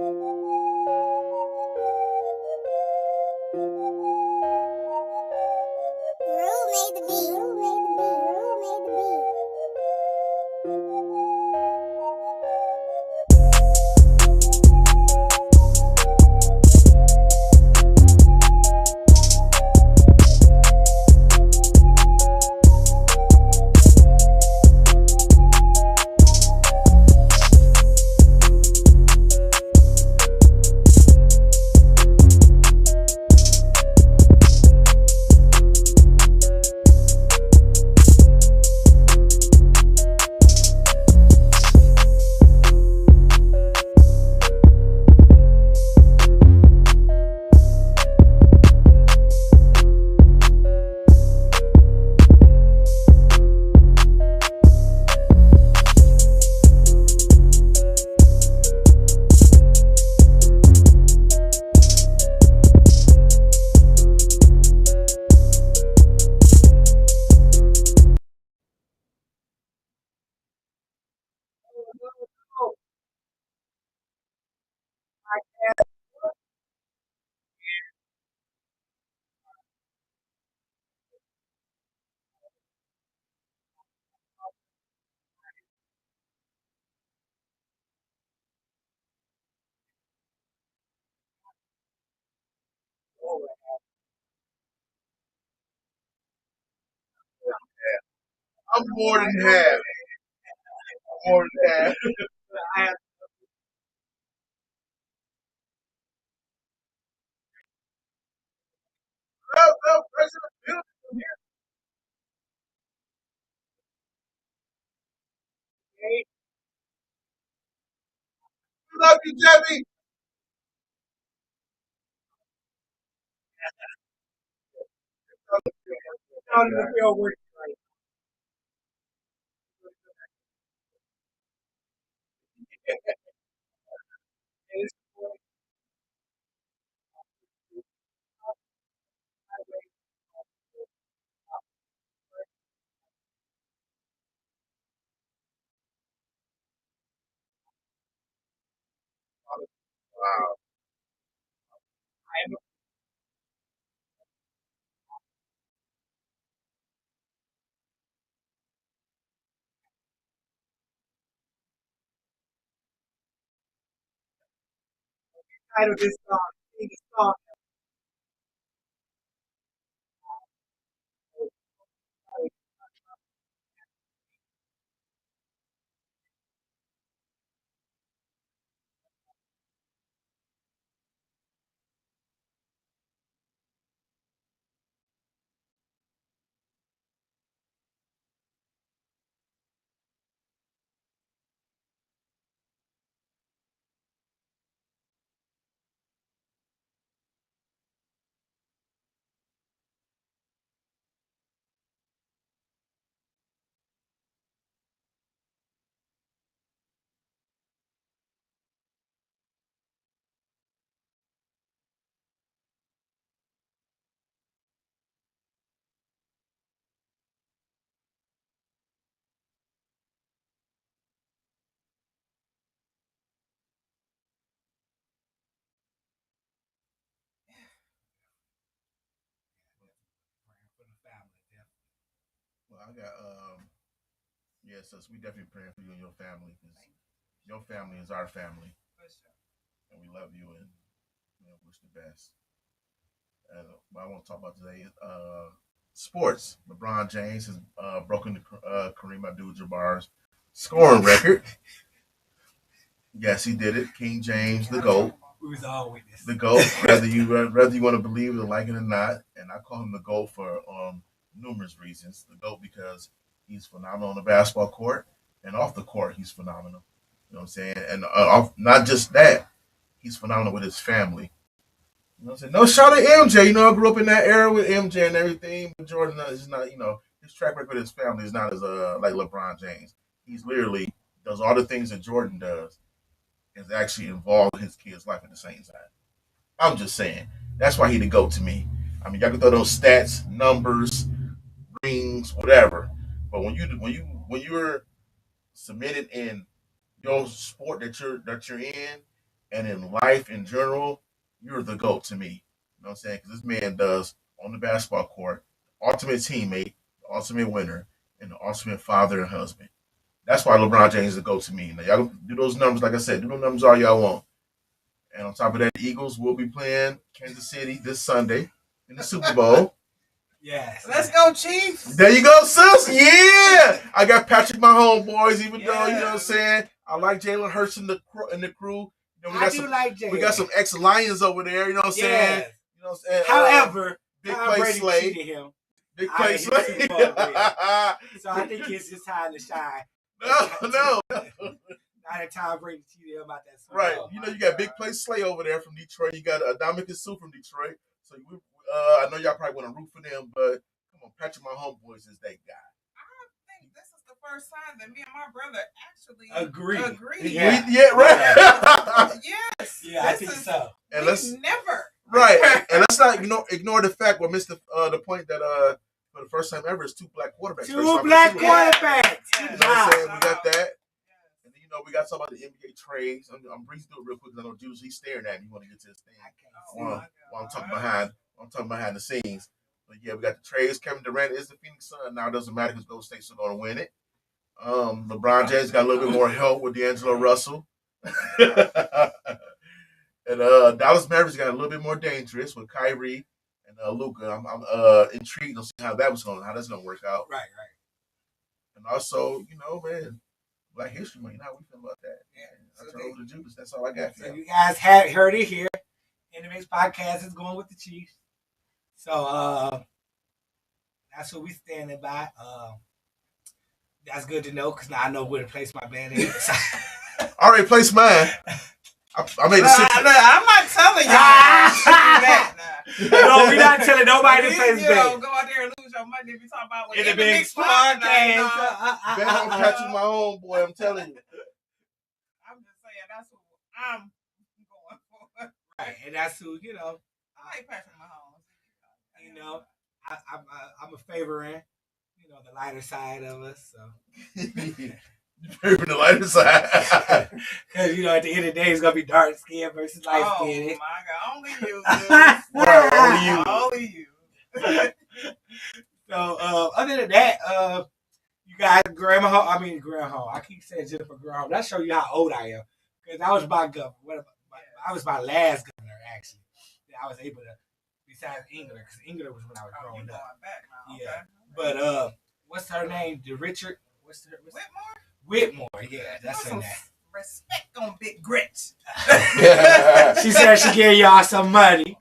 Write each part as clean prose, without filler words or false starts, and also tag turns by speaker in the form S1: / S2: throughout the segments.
S1: Rule made the beat. Rule made the beat. Rule made the beat.
S2: I'm more than half. More than half. No, no, President Bill, we love you, Jeffy. Down in the field with Wow. Title this song. Well, I got yeah, sis, we definitely praying for you and your family because your family is our family, and we love you and wish the best. What I want to talk about today is sports. LeBron James has broken the Kareem Abdul-Jabbar's scoring record. Yes, he did it. King James, the GOAT. We was all witness. The GOAT, whether you want to believe it or like it or not, and I call him the GOAT for numerous reasons. The GOAT because he's phenomenal on the basketball court and off the court, he's phenomenal. You know what I'm saying? And not just that, he's phenomenal with his family. You know what I'm saying? No shout at MJ. You know, I grew up in that era with MJ and everything, but Jordan is not. You know, his track record with his family is not as like LeBron James. He's literally does all the things that Jordan does is actually involved in his kid's life at the same time. I'm just saying. That's why he the GOAT to me. I mean, y'all can throw those stats, numbers, rings, whatever. But when you're submitted in your sport that you're in, and in life in general, you're the GOAT to me. You know what I'm saying? Because this man does on the basketball court, ultimate teammate, ultimate winner, and the ultimate father and husband. That's why LeBron James is the GOAT to me. Now, y'all do those numbers, like I said, do those numbers all y'all want. And on top of that, the Eagles will be playing Kansas City this Sunday in the Super Bowl.
S3: Yes.
S4: Let's go, Chiefs.
S2: There you go, sis. Yeah. I got Patrick Mahomes, boys, even though, you know what I'm saying? I like Jalen Hurts in the crew. You know, we got some ex-Lions over there, you know what I'm saying? You know what I'm saying?
S3: However,
S2: Big
S3: Tom
S2: play
S3: Brady
S2: Slay.
S3: cheated him.
S2: Big play Slay.
S3: So I think it's his time to shine.
S2: No.
S3: Now that Tom Brady cheated him about that.
S2: Right. You know, you got Big Play Slay over there from Detroit. You got Dominican Sue from Detroit. So I know y'all probably want to root for them, but come on, Patrick Mahomes boys is that guy.
S4: I think this is the first time that me and my brother actually
S3: agree.
S2: Yeah, right.
S4: Yes.
S3: Yeah, I think so.
S2: And let's
S4: never.
S2: Right. And let's not ignore the fact what missed the point that for the first time ever is two black quarterbacks.
S3: Two black quarterbacks.
S2: You know what I'm saying? We got that. And then, we got some about the NBA trades. I'm breezing through it real quick because I know Jules, he's staring at me. You want to get to his thing. While I'm talking behind the scenes. But yeah, we got the trades. Kevin Durant is the Phoenix Sun. Now it doesn't matter because Golden State's still going to win it. LeBron James got a little bit more help with D'Angelo Russell. And Dallas Mavericks got a little bit more dangerous with Kyrie and Luka. I'm intrigued to see how that's going to work out.
S3: Right.
S2: And also, man, Black History Month. How we feel about that?
S3: Yeah.
S2: I turn over to Judas. That's all I got.
S3: So you guys have heard it here. NMX Podcast is going with the Chiefs. So that's what we standing by. That's good to know because now I know where to place my bet in.
S2: I already placed mine. I made a
S4: I'm not telling y'all.
S3: No, we're not telling nobody to place bet.
S4: Go out there and lose your money if you talk about what
S3: in the big podcast.
S2: Bet on Patrick Mahomes, boy. I'm telling you.
S4: I'm just saying that's who I'm going for.
S3: Right, and that's who
S4: I like Patrick Mahomes.
S3: I'm a favoring, the lighter side of us. So.
S2: Favoring the lighter side.
S3: Because, at the end of the day, it's going to be dark skin versus light skin.
S4: Oh, my God. Only you.
S2: Right,
S4: only you.
S3: So, other than that, you guys, Grandma Hall. I keep saying Jennifer Graham. That show you how old I am. Because I was my governor. I was my last governor, actually. That I was able to, besides England, because England was when I was growing up.
S4: Okay.
S3: Yeah. But, what's her name? Whitmore? Whitmore, yeah, that's her name.
S4: Respect on Big Grits.
S3: She said she gave y'all some money.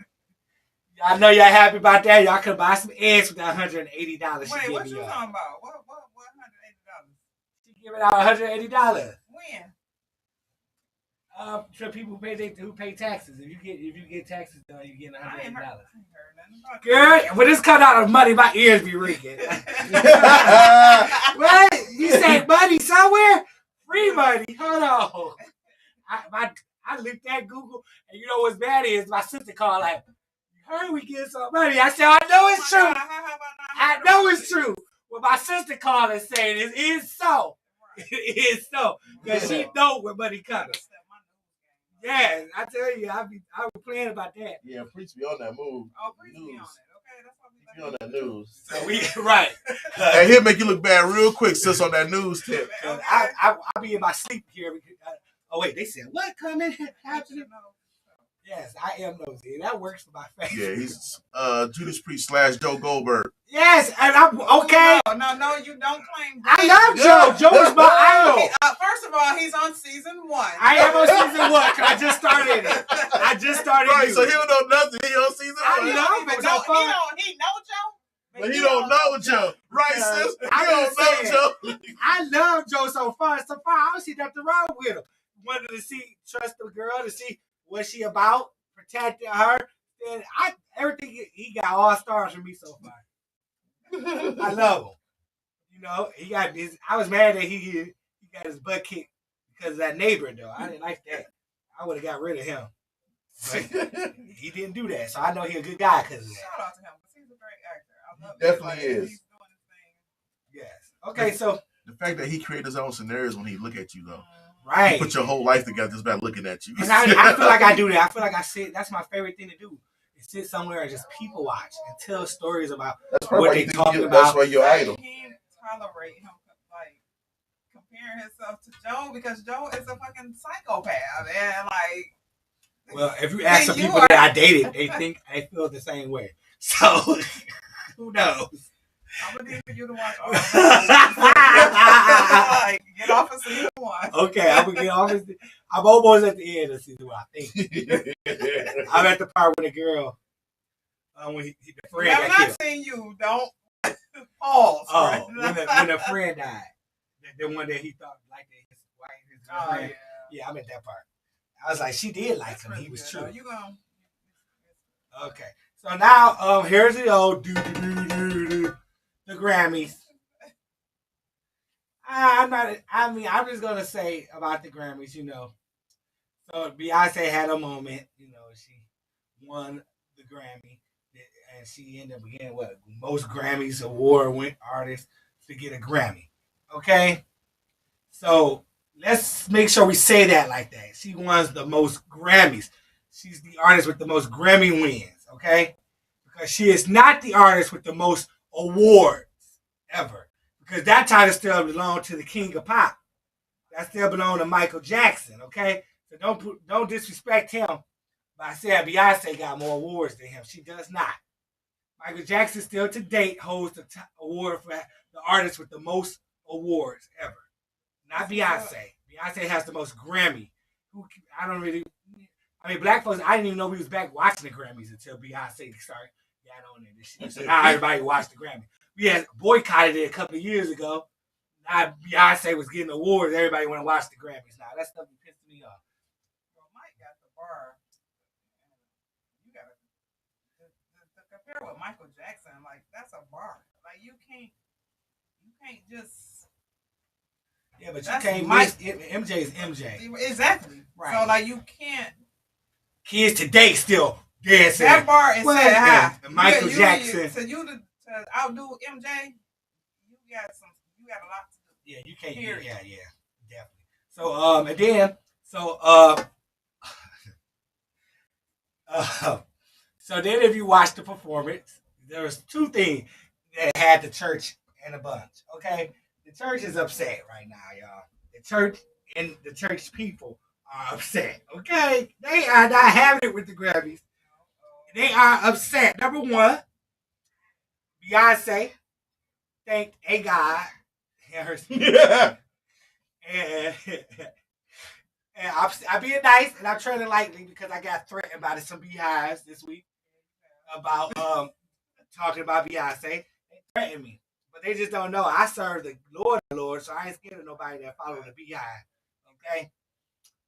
S3: I know y'all happy about that. Y'all could buy some eggs with that $180 she
S4: Wait,
S3: gave
S4: what
S3: me.
S4: What you talking about? What $180?
S3: She giving out $180.
S4: When?
S3: To people who pay taxes. If you get taxes done, you get $180.
S4: I ain't heard nothing about
S3: Girl, when this cut out of money, my ears be ringing. What? You say money somewhere? Free money. Hold on. I looked at Google, and you know what's bad is my sister called like, you heard we get some money. I said, I know it's true. I know it's true. Well, my sister called and said it is so. It is so. Because she know where money comes. Yeah, I tell you, I be playing about that.
S2: Yeah, Preach be on that move.
S4: Oh, Preach be on it. Okay, that's what
S2: we be on that news.
S3: So we right.
S2: And he'll make you look bad real quick, sis, on that news tip.
S3: I be in my sleep here. Oh wait, they said what coming? Yes, I am nosy. That works for my face.
S2: Yeah, he's Judas Priest / Joe Goldberg.
S3: Yes, and I'm okay.
S4: No, you don't claim.
S3: I love Joe. Joe is my idol.
S4: First of all, he's on season 1.
S3: I am on season 1 because I just started it.
S2: Right, so he don't know nothing. He on season 1.
S3: I know, but
S4: he know Joe.
S2: But he don't know Joe. Right, sis?
S3: I
S2: don't know Joe.
S3: I love Joe so far. I don't see nothing wrong with him. Wanted to trust the girl to see what she about, protecting her. And everything he got all stars from me so far. I love him. He got this. I was mad that he got his butt kicked because of that neighbor though. I didn't like that. I would have got rid of him. But he didn't do that, so I know he's a good guy because of that.
S4: Shout out to him because he's a great actor. I love
S2: definitely is.
S4: He's doing his thing.
S3: Yes. Okay, so
S2: the fact that he created his own scenarios when he look at you though.
S3: Right.
S2: You put your whole life together just by looking at you.
S3: And I feel like I do that. I feel like I sit. That's my favorite thing to do. Is sit somewhere and just people watch and tell stories about
S2: That's probably
S3: what
S2: why
S3: they
S2: you think
S3: talking
S2: that's
S3: about.
S2: why you're idol.
S4: He can't tolerate him like comparing himself to Joe because Joe is a fucking psychopath and like.
S3: Well, if you ask some
S4: You
S3: people
S4: are-
S3: that I dated, they feel the same way. So who knows?
S4: I'm gonna need for you to watch all of that. Like, get off of season 1.
S3: Okay, I'm gonna get off. I'm almost at the end of season 1. I think I'm at the part with the girl. When the friend
S4: I'm
S3: got
S4: not
S3: killed.
S4: saying you. Don't pause.
S3: Oh,
S4: right?
S3: when the friend died, the one that he thought liked his wife, his
S4: Oh,
S3: friend. Yeah, I'm at that part. I was like, she did like
S4: That's
S3: him.
S4: really
S3: He was
S4: good,
S3: true.
S4: though. You gonna
S3: Okay, so now here's the old the Grammys. I'm just gonna say about the Grammys, So Beyonce had a moment, she won the Grammy, and she ended up getting most Grammys award-winning artist to get a Grammy. Okay, so let's make sure we say that like that. She won the most Grammys. She's the artist with the most Grammy wins. Okay, because she is not the artist with the most awards ever. Because that title still belongs to the King of Pop. That still belongs to Michael Jackson. Okay. So don't disrespect him by saying Beyonce got more awards than him. She does not. Michael Jackson still to date holds the award for the artist with the most awards ever. Not Beyonce. Beyonce has the most Grammy. Black folks, I didn't even know we was back watching the Grammys until Beyonce started got on it this shit. So now everybody watched the Grammy. We had boycotted it a couple of years ago. Now Beyonce was getting awards. Everybody want to watch the Grammys now. That stuff pissed me off.
S4: Well, Mike got the bar. You gotta to compare with Michael Jackson. Like that's a bar. Like you can't just.
S3: Yeah, but you
S4: That's
S3: can't
S4: Mike-
S3: miss MJ is MJ.
S4: Exactly.
S3: Right.
S4: So like you can't.
S3: Kids today still dancing.
S4: That bar is set high.
S3: And Michael
S4: You-
S3: Jackson.
S4: To outdo MJ, you got a lot to do.
S3: Yeah, you can't.
S4: Period.
S3: Yeah, definitely. So and then so then if you watch the performance, there was two things that had the church in a bunch. Okay, the church is upset right now, y'all. The church and the church people are upset. Okay, they are not having it with the Grammys. They are upset. Number one, Beyonce thanked a God and her and I'm being nice and I'm treading lightly because I got threatened by some beehives this week about talking about Beyonce. They threatened me, but they just don't know I serve the Lord, so I ain't scared of nobody that follow the beehive. Okay,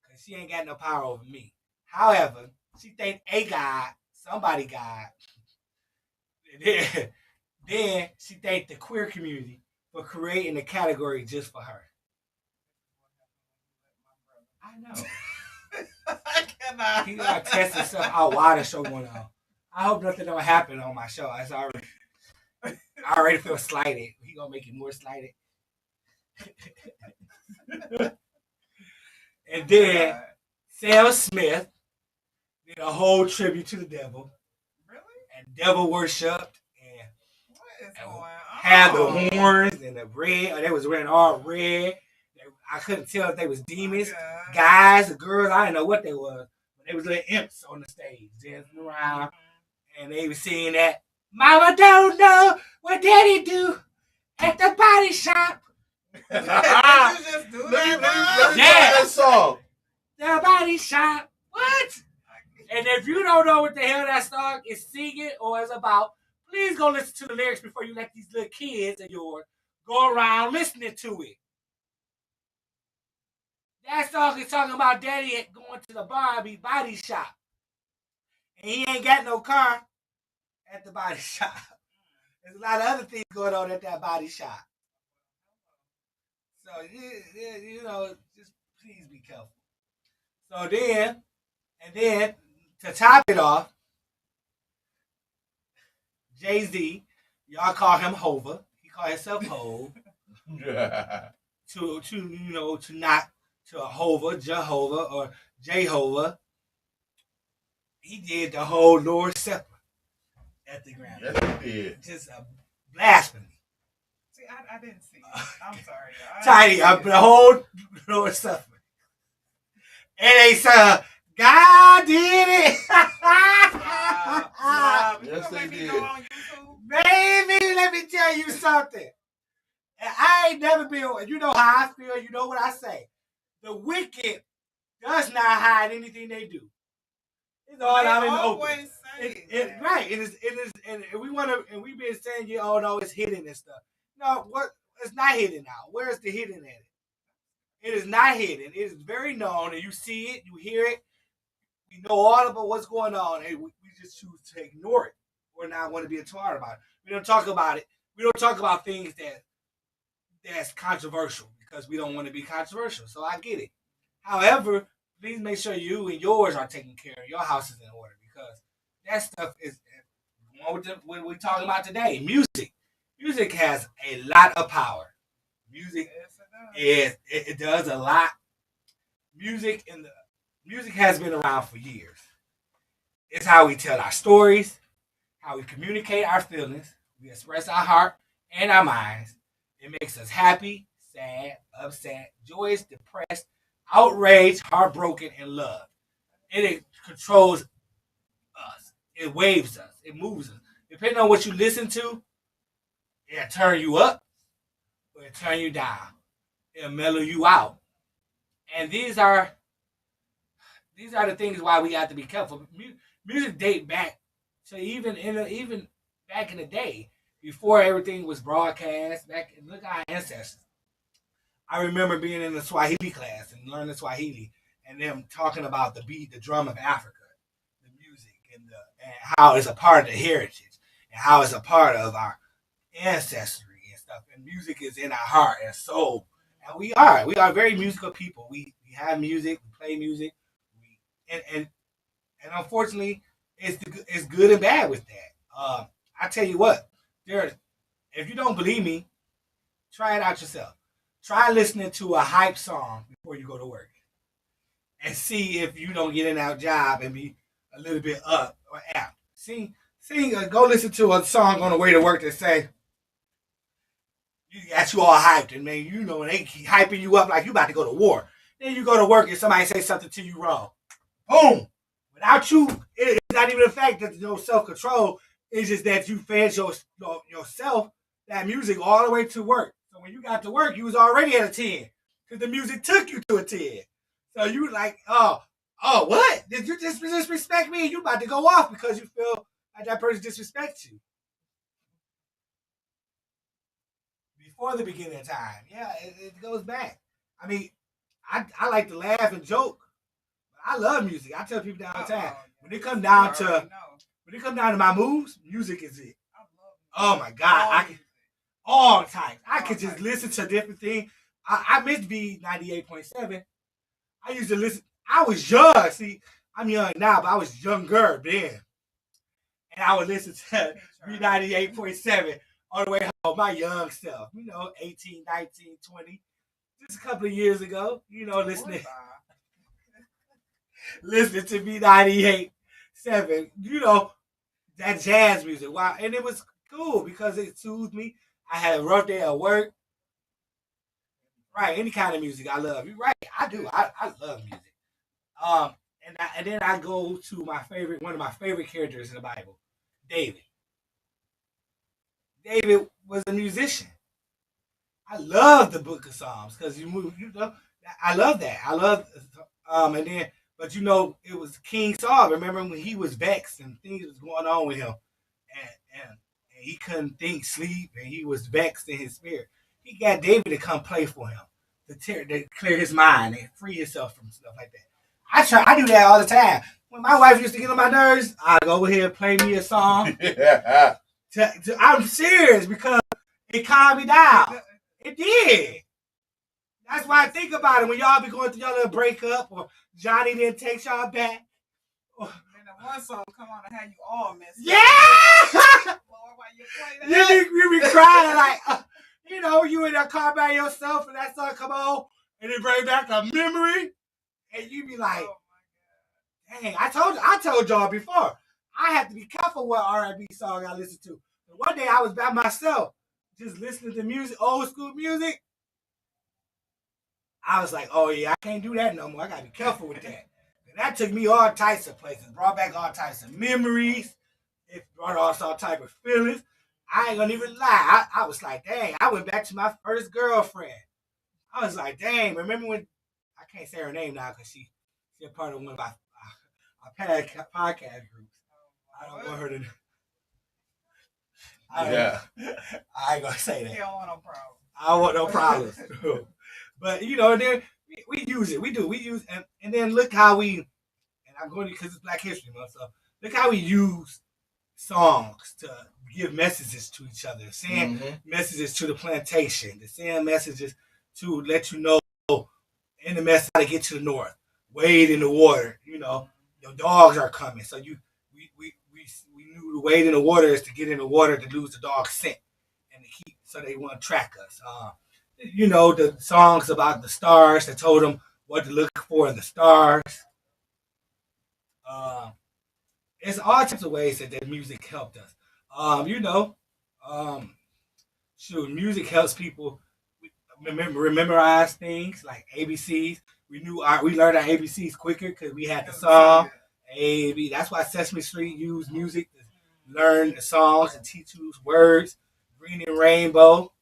S3: because she ain't got no power over me. However, she thanked a God, somebody God. Then she thanked the queer community for creating a category just for her. I know.
S4: I cannot.
S3: He got test himself out while the show going on. I hope nothing don't happen on my show. I already feel slighted. He gonna make it more slighted. And then Sam Smith did a whole tribute to the devil.
S4: Really?
S3: And devil worshipped and
S4: What is going on?
S3: had the horns and the red. They was wearing all red. I couldn't tell if they was demons,
S4: God.
S3: guys, or girls. I didn't know what they was. But they was little imps on the stage dancing around. And they was saying that, Mama don't know what Daddy do at the body shop.
S4: Did you just do
S2: Let me
S4: that?
S3: Yeah.
S2: that song.
S3: The body shop. What? And if you don't know what the hell that song is singing or is about, please go listen to the lyrics before you let these little kids of yours go around listening to it. That song is talking about Daddy going to the Barbie body shop. And he ain't got no car at the body shop. There's a lot of other things going on at that body shop. So, just please be careful. So then, to top it off, Jay-Z, y'all call him Hova. He call himself Hov. to not Jehovah, or Jehovah. He did the whole Lord's Supper at the Grammy.
S2: Yes, he did.
S3: Just a blasphemy.
S4: See, I didn't see it. I'm sorry.
S3: Tiny, the whole Lord's Supper. And they said, God did it.
S2: Yes, they did.
S3: Baby, let me tell you something. I ain't never been, you know how I feel, you know what I say. The wicked does not hide anything they do. It's all out in the open. Right. It is, and we want to, and we've been saying, oh no, it's hidden and stuff. No, it's not hidden now. Where's the hidden at it? It is not hidden. It is very known, and you see it, you hear it. We know all about what's going on, and we just choose to ignore it or not want to be a part about it. We don't talk about it. We don't talk about things that's controversial because we don't want to be controversial. So I get it. However, please make sure you and yours are taken care of. Your house is in order because that stuff is what we're talking about today. Music. Music has a lot of power. Music it does a lot. Music has been around for years. It's how we tell our stories, how we communicate our feelings, we express our heart and our minds. It makes us happy, sad, upset, joyous, depressed, outraged, heartbroken, and loved. It controls us. It waves us. It moves us. Depending on what you listen to, it'll turn you up or it'll turn you down. It'll mellow you out. And these are the things why we have to be careful. Music date back to even back in the day, before everything was broadcast. Look at our ancestors. I remember being in the Swahili class and learning Swahili, and them talking about the beat, the drum of Africa, the music, and how it's a part of the heritage, and how it's a part of our ancestry and stuff. And music is in our heart and soul. And we are very musical people. We have music, we play music, and unfortunately, it's good and bad with that. I tell you what, if you don't believe me, try it out yourself. Try listening to a hype song before you go to work, and see if you don't get in that job and be a little bit up or out. Go listen to a song on the way to work that say, you got you all hyped, and man, you know, they keep hyping you up like you about to go to war. Then you go to work and somebody say something to you wrong. Boom! Without you, it's not even the fact that there's no self-control. It's just that you fed yourself that music all the way to work. So when you got to work, you was already at a 10. Because the music took you to a 10. So you like, oh, what? Did you just disrespect me? You about to go off because you feel like that person disrespects you. Before the beginning of time. Yeah, it goes back. I mean, I like to laugh and joke. But I love music. I tell people down the time. When it come down to my moves, music is it. Oh my God. I can all times. I could just listen to different things. I missed B98.7. I used to listen. I was young. See, I'm young now, but I was younger then. And I would listen to B98.7 on the way home, my young self, 18, 19, 20, just a couple of years ago, listening to B98.7, that jazz music. Wow. And it was cool because it soothed me. I had a rough day at work. Right, any kind of music I love. You're right, I do. I love music. And then I go to one of my favorite characters in the Bible, David. David was a musician. I love the Book of Psalms because I love that. I love but it was King Saul. Remember when he was vexed and things was going on with him, and he couldn't think, sleep, and he was vexed in his spirit. He got David to come play for him to clear his mind and free himself from stuff like that. I do that all the time. When my wife used to get on my nerves, I go over here and play me a song. I'm serious because it calmed me down. It did. That's why I think about it when y'all be going through your little breakup or Johnny didn't take y'all back.
S4: And then one song come on and have you all messed up.
S3: Yeah!
S4: Lord, why you play that?
S3: You be crying like, you in that car by yourself and that song come on and it bring back a memory, and you be like,
S4: Oh my
S3: dang, I told y'all before, I have to be careful what R&B song I listen to. And one day I was by myself, just listening to music, old school music. I was like, oh yeah, I can't do that no more. I gotta be careful with that. And that took me all types of places, brought back all types of memories. It brought us all type of feelings. I ain't gonna even lie. I was like, dang, I went back to my first girlfriend. I was like, dang, remember when I can't say her name now because she's a part of one of my podcast groups. I don't want her to.
S2: Yeah.
S3: I ain't gonna say
S4: God.
S3: that.
S4: You don't want no problem.
S3: I don't want no problems. But you know, then we use it. We do. We use and then look how we. And I'm going to because it's Black History Month. So look how we use songs to give messages to each other, send messages to the plantation, to send messages to let you know in the mess how to get to the north. Wade in the water, you know, your dogs are coming. So we knew the wade in the water is to get in the water to lose the dog scent and to keep so they want to track us. You know, the songs about the stars that told them what to look for in the stars. It's all types of ways that music helped us. You know, shoot, music helps people memorize things like ABCs. We learned our ABCs quicker because we had the song A B. That's why Sesame Street used music to learn the songs and teach you words. Green and Rainbow.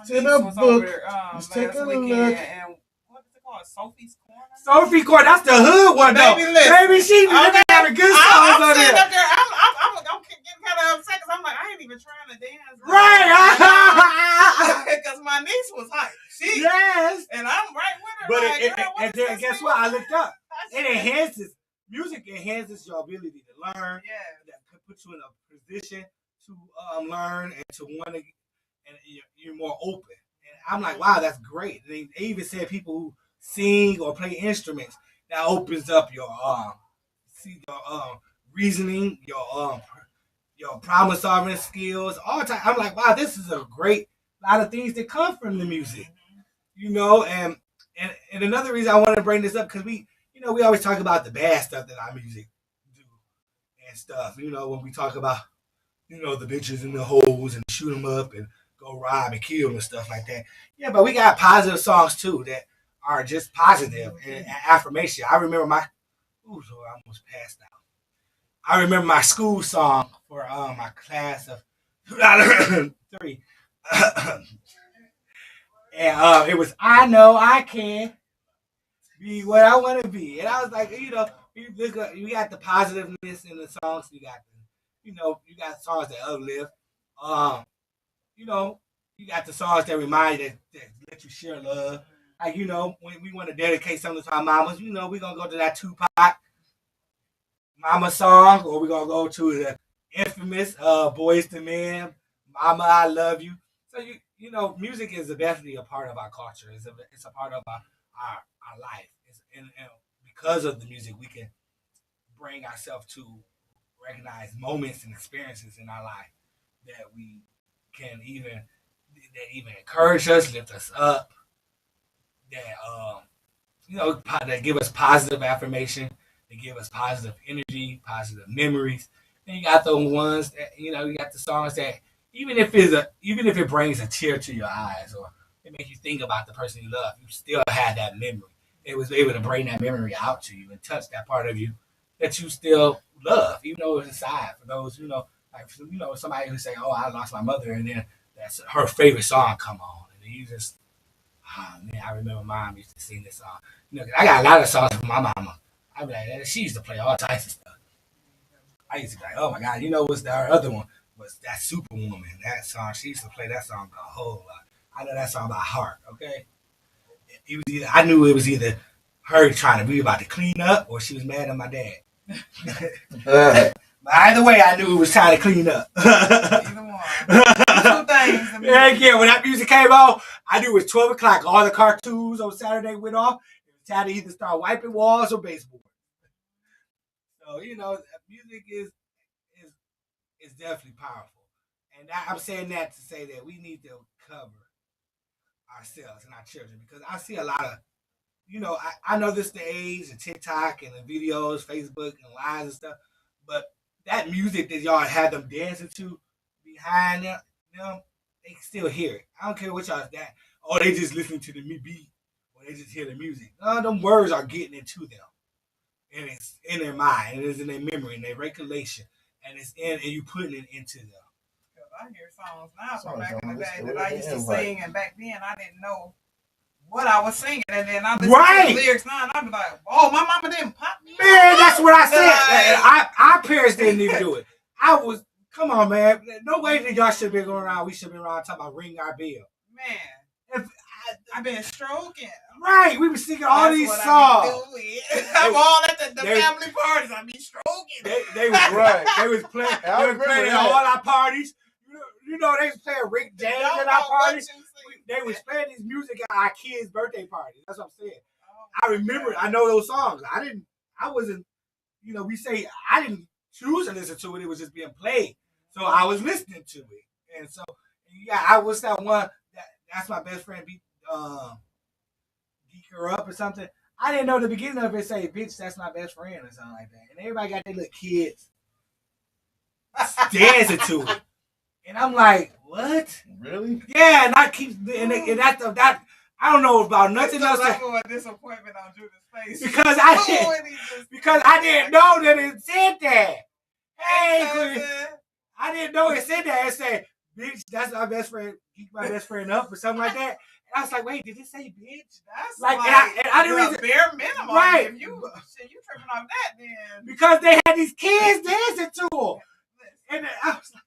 S2: In a book.
S4: Last
S2: Take a
S4: weekend,
S2: look.
S4: and what is it called? Sophie's Corner.
S3: Sophie Court, that's the hood one though.
S4: Baby, listen.
S3: Baby, she
S4: Okay.
S3: having good songs
S4: I'm
S3: on
S4: sitting
S3: there.
S4: up there. I'm getting kind of upset because I'm like, I ain't even trying to dance.
S3: Right.
S4: Because my niece was hype. She
S3: Yes.
S4: and I'm right with her.
S3: But
S4: like, girl, what
S3: and
S4: is
S3: then
S4: this
S3: guess
S4: thing?
S3: what? I looked up.
S4: I
S3: It
S4: said,
S3: enhances music enhances your ability to learn.
S4: yeah.
S3: That could put you in a position to learn and to want to, and you're more open. And I'm like, wow, that's great. They even said people who sing or play instruments that opens up your reasoning, your problem solving skills, all the time. I'm like, wow, this is a great lot of things that come from the music, you know. And another reason I want to bring this up because we always talk about the bad stuff that our music do and stuff. You know, when we talk about the bitches and the hoes and shoot them up and go rob and kill and stuff like that. Yeah, but we got positive songs too that are just positive and affirmation. I remember I almost passed out. I remember my school song for my class of 3. And it was I Know I Can Be What I Want to Be. And I was like, you got the positiveness in the songs. You got songs that uplift. You know, you got the songs that remind you that let you share love. Like, when we want to dedicate something to our mamas, we're going to go to that Tupac mama song, or we're going to go to the infamous Boys II Men, Mama, I Love You. So, music is definitely a part of our culture. It's a part of our life. And because of the music, we can bring ourselves to recognize moments and experiences in our life that we can even encourage us, lift us up, that give us positive affirmation, that give us positive energy, positive memories. And you got the ones that you got the songs that even if it brings a tear to your eyes or it makes you think about the person you love, you still had that memory. It was able to bring that memory out to you and touch that part of you that you still love, even though it's inside. For those, somebody who say, "Oh, I lost my mother," and then that's her favorite song come on, and you just, oh man, I remember Mom used to sing this song. I got a lot of songs from my mama. I'd be like, she used to play all types of stuff. I used to be like, oh my God, what's our other one? Was that Superwoman? That song, she used to play that song a whole lot. I know that song by heart, okay? I knew it was either her trying to be about to clean up or she was mad at my dad. But either way, I knew it was time to clean up.
S4: Either one. Two things.
S3: Yeah, when that music came on, I knew it was 12 o'clock. All the cartoons on Saturday went off. It was time to either start wiping walls or baseboard. So, music is definitely powerful. And I'm saying that to say that we need to cover ourselves and our children because I see a lot of, I know this the age of TikTok and the videos, Facebook and lives and stuff, but that music that y'all had them dancing to behind them, they can still hear it. I don't care what y'all that. Oh, they just listening to the beat or they just hear the music. No, them words are getting into them, and it's in their mind, and it's in their memory, and their recollection, and it's in, and you putting it into them.
S4: Because I hear songs now from
S2: Songs
S4: back in the
S2: on
S4: day
S2: this
S4: that I used to
S2: invite.
S4: sing, and back then I didn't know what I was singing, and then I listen
S3: Right.
S4: to the lyrics now, and I be like, "Oh, my mama didn't pop me."
S3: Man, that's what I said.
S4: Like-
S3: Our parents didn't even do it. Come on, man. No way that y'all should be going around. We should be around talking about ring our bell.
S4: Man,
S3: If,
S4: I've been stroking.
S3: right, we were singing all
S4: That's
S3: these
S4: what
S3: songs.
S4: I be doing. I'm all at the
S3: they-
S4: family parties. I be stroking.
S3: They was
S2: Right.
S3: They was playing.
S2: I
S3: They was
S2: remember
S3: playing at
S2: that.
S3: all our parties. You know they was playing Rick James
S4: Don't
S3: at
S4: know
S3: our
S4: what
S3: parties.
S4: you sing.
S3: They was playing this music at our kids' birthday parties. That's what I'm saying.
S4: Oh,
S3: I remember. I know those songs. I wasn't. We say I didn't choose to listen to it. It was just being played. So I was listening to it, and so yeah, I was that one. That's my best friend. Geek her up or something. I didn't know the beginning of it say, "Bitch, that's my best friend" or something like that. And everybody got their little kids dancing to it, and I'm like, "What?"
S2: Really?
S3: Yeah, and I keep and that I don't know about nothing
S4: It's
S3: else
S4: so
S3: that,
S4: level of disappointment on Judith's face.
S3: because
S4: Oh, and he just-
S3: I didn't know that it said that.
S4: Hey,
S3: Hey, Chris.
S4: cousin.
S3: I didn't know it said that. It said, "Bitch, that's my best friend. Keep my best friend up," or something like that. And I was like, "Wait, did it say bitch?"
S4: That's
S3: Like,
S4: like,
S3: and I didn't
S4: the
S3: reason-
S4: bare minimum.
S3: Right.
S4: If you tripping off that, then
S3: Because they had these kids dancing to them, and I was like,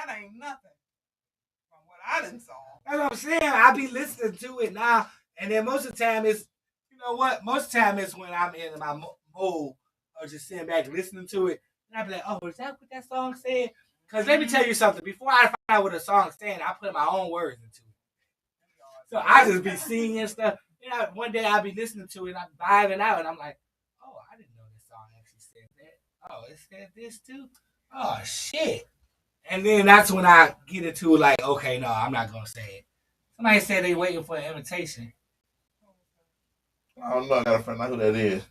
S4: that ain't nothing from what I done saw.
S3: "That's what I'm saying." I be listening to it now, and then most of the time it's, most of the time it's when I'm in my mode or just sitting back listening to it, and I be like, "Oh, is that what that song said?" Because let me tell you something. Before I find out what a song's saying, I put my own words into it. So I just be singing stuff. One day I'll be listening to it, and I'm vibing out, and I'm like, "Oh, I didn't know this song actually said that. Oh, it said this too. Oh shit!" And then that's when I get into like, okay, no, I'm not gonna say it. Somebody said they waiting for an invitation,
S2: I don't know. I gotta find out who that is.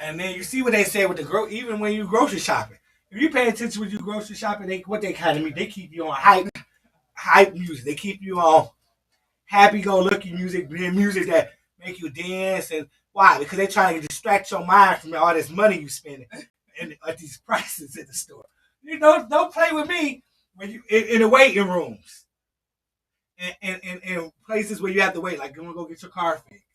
S3: and then you see what they say with even when you grocery shopping. If you pay attention when you grocery shopping, what they kind of mean, they keep you on hype music. They keep you on happy-go-lucky music, music that make you dance. And why? Because they trying to distract your mind from all this money you spending and at these prices in the store. Don't play with me when you in the waiting rooms and places where you have to wait, like go get your car fixed,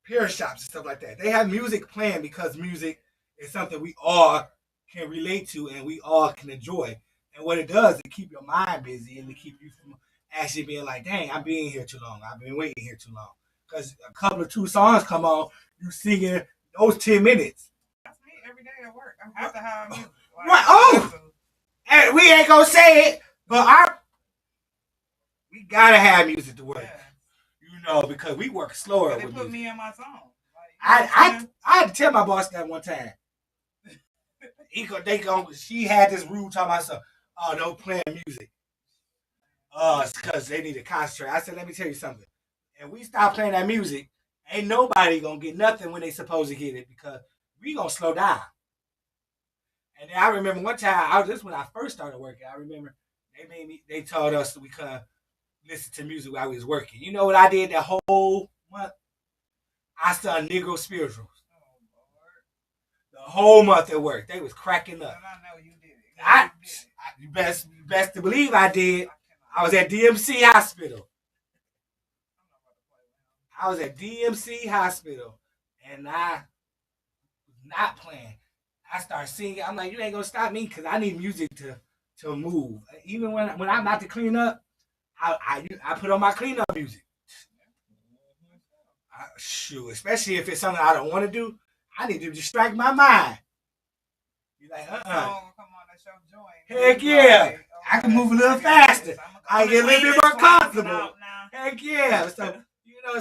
S3: repair shops and stuff like that. They have music playing because music is something we all can relate to and we all can enjoy. And what it does, it keep your mind busy and it keep you from actually being like, "Dang, I'm being here too long. I've been waiting here too long." Because a couple of 2 songs come on, you singing those 10 minutes.
S4: That's me every day at work. I have to have music. Like,
S3: Right. Oh! And we ain't gonna say it, but we gotta have music to work.
S4: Yeah.
S3: Because we work slower
S4: They
S3: with
S4: put
S3: music.
S4: me in my song. Like,
S3: I had to tell my boss that one time. She had this rule talking about something. "Oh, don't play music. It's because they need to concentrate." I said, "Let me tell you something. And we stop playing that music, ain't nobody gonna get nothing when they supposed to get it because we gonna slow down." And then I remember one time, this when I first started working. I remember they told us that we couldn't listen to music while we was working. You know what I did that whole month? I sung Negro spirituals.
S4: oh, Lord.
S3: The whole month at work. They was cracking up.
S4: And I know you did it.
S3: You best to believe I did. I was at DMC Hospital. And I was not playing. I started singing. I'm like, "You ain't gonna stop me because I need music to move." Even when I'm about to clean up, I put on my cleanup music. Shoot, especially if it's something I don't want to do, I need to distract my mind. You're like,
S4: Song will come on, that's your joint.
S3: Heck yeah.
S4: Like,
S3: I can move a little
S4: I got this.
S3: faster.
S4: I'ma
S3: I get a little
S4: clean
S3: bit more
S4: this closet
S3: comfortable.
S4: out now.
S3: Heck yeah. So,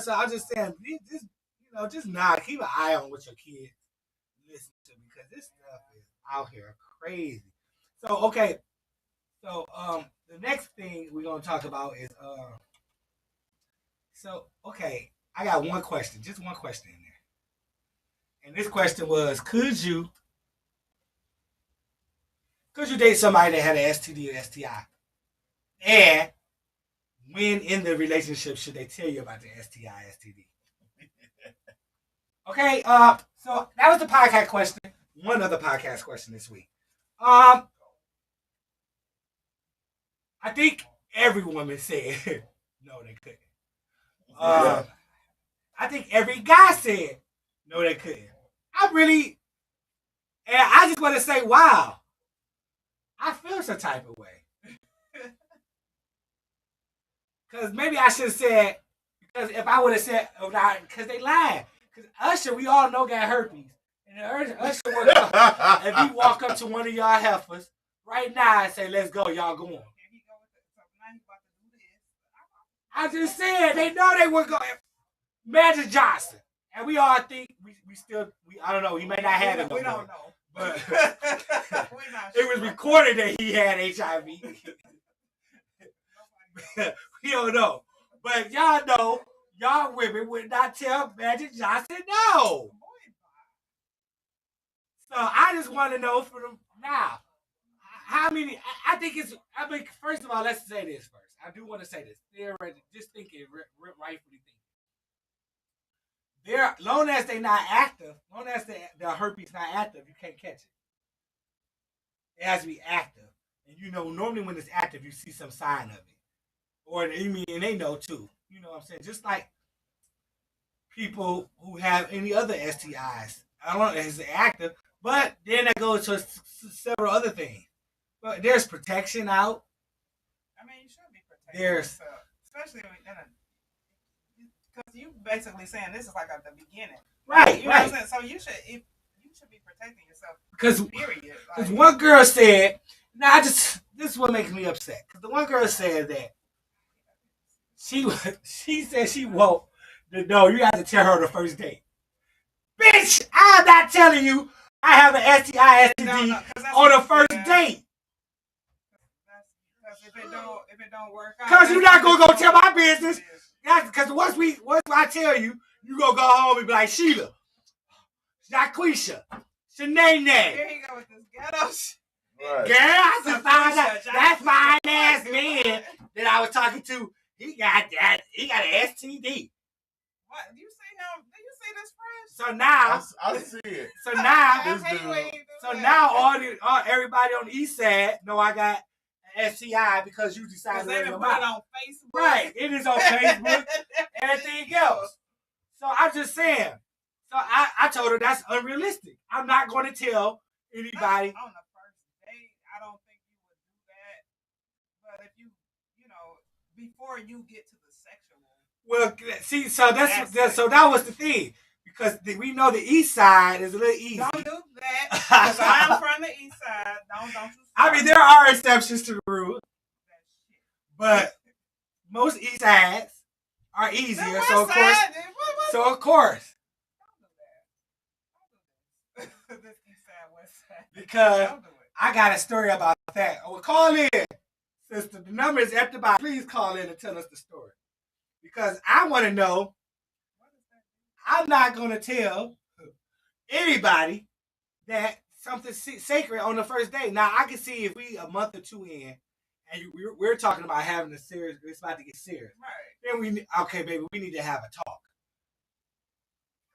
S3: so I'm just saying, just not keep an eye on what your kids listen to because this stuff is out here crazy. So, okay. So, the next thing we're going to talk about is So, okay, I got one question, just one question in there. And this question was, could you date somebody that had an STD or STI? And when in the relationship should they tell you about the STI, STD? Okay, so that was the podcast question. One other podcast question this week. I think every woman said no, they couldn't. I think every guy said no, they couldn't. And I just want to say, wow, I feel some type of way. Because maybe I should have said, because if I would have said, because they lied. Because Usher, we all know, got herpes. And Usher would come, if he walk up to one of y'all heifers right now and say, let's go, y'all go on. I just said, they know they were going. Magic Johnson. And we all think, I don't know, he may not have it.
S4: We don't know.
S3: But
S4: We're not
S3: it was recorded that he had HIV. We don't know. But y'all know, y'all women would not tell Magic Johnson no. So I just want to know from now, how many, first of all, let's say this first. I do want to say this. Theoretically, just thinking, rightfully thinking. Long as they're not active, long as the herpes not active, you can't catch it. It has to be active. And you know, normally when it's active, you see some sign of it. Or, and they know too. You know what I'm saying? Just like people who have any other STIs. I don't know if it's active, but then that goes to several other things. But there's protection out.
S4: I mean, you should be protecting yourself. Especially because you basically saying this is like at the beginning.
S3: Right,
S4: you know what I'm saying? So you should be protecting yourself.
S3: Because one girl said, this is what makes me upset. Because the one girl said that she said she won't. No, you have to tell her on the first date. Bitch, I'm not telling you I have an STI, STD on the first date.
S4: If it don't work out.
S3: Because you're not going to go tell my business. Because once I tell you, you going to go home and be like, Sheila, Jaquisha, Shanae.
S4: Here he go with this ghetto shit.
S2: Right.
S3: Girl, I just found out that fine ass man that I was talking to, he got an STD.
S4: What? Do you see him? Do you see this friend?
S3: So now,
S2: I see it.
S3: So now,
S4: all
S3: everybody on the east side know I got an STI because you decided
S4: they
S3: to
S4: put
S3: put
S4: it on Facebook.
S3: Right, it is on Facebook, everything else. So I'm just saying. So I told her that's unrealistic. I'm not going to tell anybody.
S4: On the first date, I don't think you would do that. But if you before you get to the sexual.
S3: Well, see, so that was the thing. Because we know the east side is a little easy.
S4: Don't do that. Because I'm from the east side. Don't you
S3: I mean, there are exceptions to the rule. But most east sides are easier. So of course. So of course.
S4: This east side, west side.
S3: Because I got a story about that. Well, call in. Sister, the number is at the bottom. Please call in and tell us the story. Because I want to know. I'm not going to tell anybody that something sacred on the first date. Now, I can see if we a month or two in, and we're talking about having it's about to get serious.
S4: Right.
S3: Then okay, baby, we need to have a talk.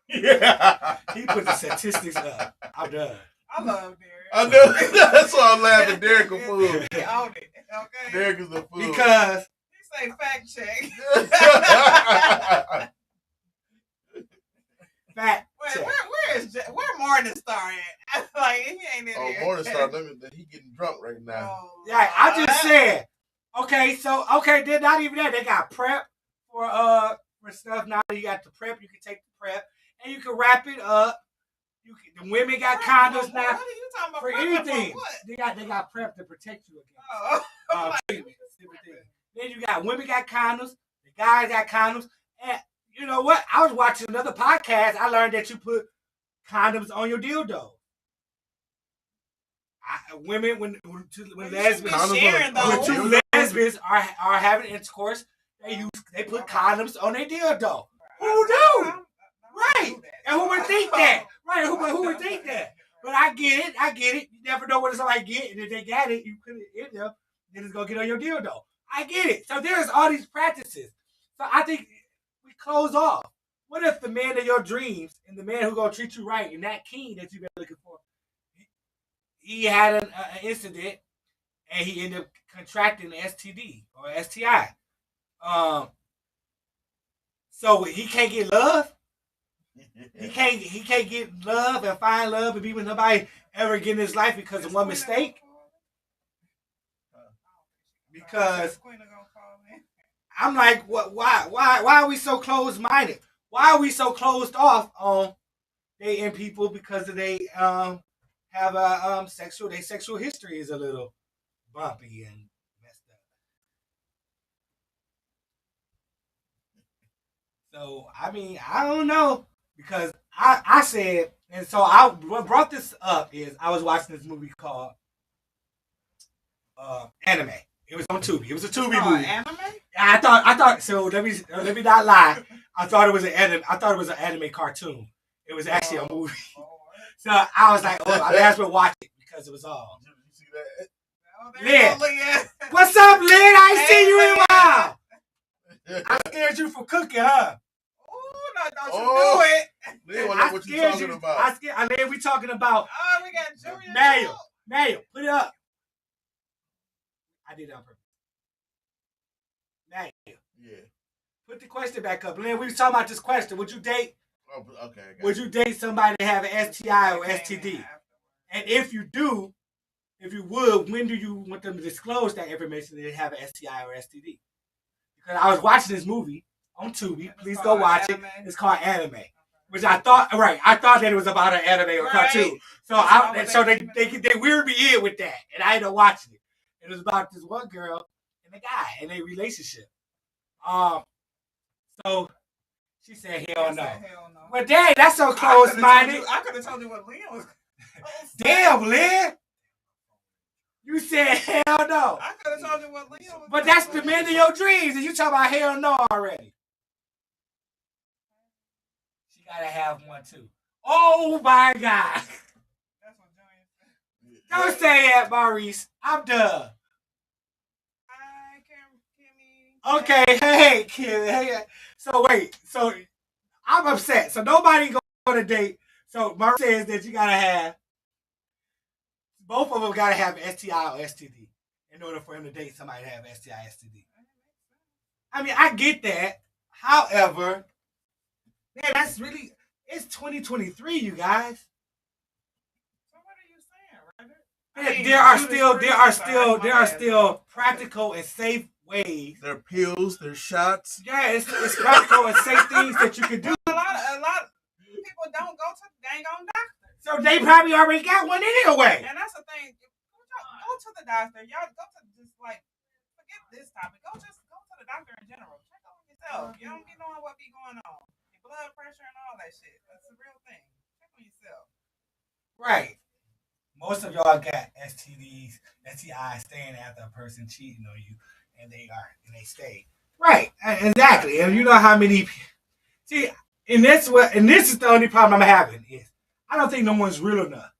S2: Yeah.
S3: He put the statistics up. I'm done.
S4: I love Derek.
S2: I know. That's why I'm laughing. Derek a fool.
S4: He owned it. Okay.
S2: Derek is a fool.
S3: Because
S4: he say fact check.
S3: fact check.
S4: Where Morningstar at? Like he ain't in here.
S2: Morningstar, he getting drunk right now.
S4: Oh,
S3: Yeah, I just said. Okay, they're not even that. They got prep for stuff. Now you got the prep. You can take the prep and you can wrap it up. The women got condoms now.
S4: What are you talking about?
S3: For anything. They got prep to protect you against treatment, different things. Then you got women got condoms, the guys got condoms, and you know what? I was watching another podcast. I learned that you put condoms on your dildo. Women when lesbians
S4: sharing those.
S3: when two lesbians are having intercourse, They put condoms on their dildo. Who knew? Right. And who would think that? Right. Who would think that? But I get it. You never know what somebody get, and if they got it, you put it in there, then it's gonna get on your dildo. I get it. So there's all these practices. So I think we close off. What if the man of your dreams and the man who gonna treat you right and that king that you've been looking for, he had an incident and he ended up contracting an STD or STI. So he can't get love. He can't get love and find love and be with nobody ever again in his life because of one mistake. Because I'm like, what? Why are we so closed-minded? Why are we so closed off on dating people because they have a sexual history is a little bumpy and messed up. So I mean, I don't know because I said, and so what brought this up is I was watching this movie called Anime. It was on Tubi. It was a Tubi movie.
S4: Anime?
S3: I thought. So let me not lie. I thought it was an anime. I thought it was an anime cartoon. It was actually a movie. So I was like, oh, I may as well watch it because it was all.
S2: You see that?
S3: Lynn. What's up, Lynn? I ain't seen you in a while. I scared you from cooking, huh?
S4: Oh, no, don't you do it.
S2: Lynn, I know what you talking about.
S3: Lynn, we talking about.
S4: Oh, we got Junior.
S3: Mayo, put it up. I did that on purpose. Mayo.
S2: Yeah.
S3: Put the question back up. Lynn, we was talking about this question. Would you date?
S2: Oh, okay.
S3: Would you date somebody that have an STI or STD? And if you do, if you would, when do you want them to disclose that information that they have an STI or STD? Because I was watching this movie on Tubi. Please go watch it. It's called Anime. Which I thought that it was about an anime or cartoon. So they weirded me in with that, and I ended up watching it. It was about this one girl and a guy in a relationship. So she said, "Hell no." But dang, that's so close-minded.
S4: I could have told you what Lynn was.
S3: Damn, Lynn. You said hell no.
S4: I could have told you what Lynn was.
S3: But that's the man of your dreams, and you talking about hell no already. She gotta have one too. Oh my God.
S4: That's what Junior said.
S3: Don't say that, Maurice. I'm done.
S4: Hi, Kimmy.
S3: Okay, hey, kid. Hey. So wait, so I'm upset. So nobody go on a date. So Mark says that you gotta have both of them gotta have STI or STD in order for him to date somebody that have STI, STD. I mean, I get that. However, man, that's really it's 2023, you guys.
S4: So what are you saying, Robert?
S3: There are still practical and safe ways.
S2: There are pills, there's shots.
S3: Yeah, it's practical and safe things that you can do.
S4: A lot of people don't go to the dang on doctor.
S3: So they probably already got one anyway.
S4: And that's the thing. Go to the doctor. Y'all go to just like forget this topic. Go to the doctor in general. Check on yourself. You don't be knowing what be going on. Your blood pressure and all that shit. That's the real thing. Check on yourself.
S3: Right. Most of y'all got STDs, STIs staying after a person cheating on you, and they stay. Right. Exactly. And you know how many. See, and this is the only problem I'm having is I don't think no one's real enough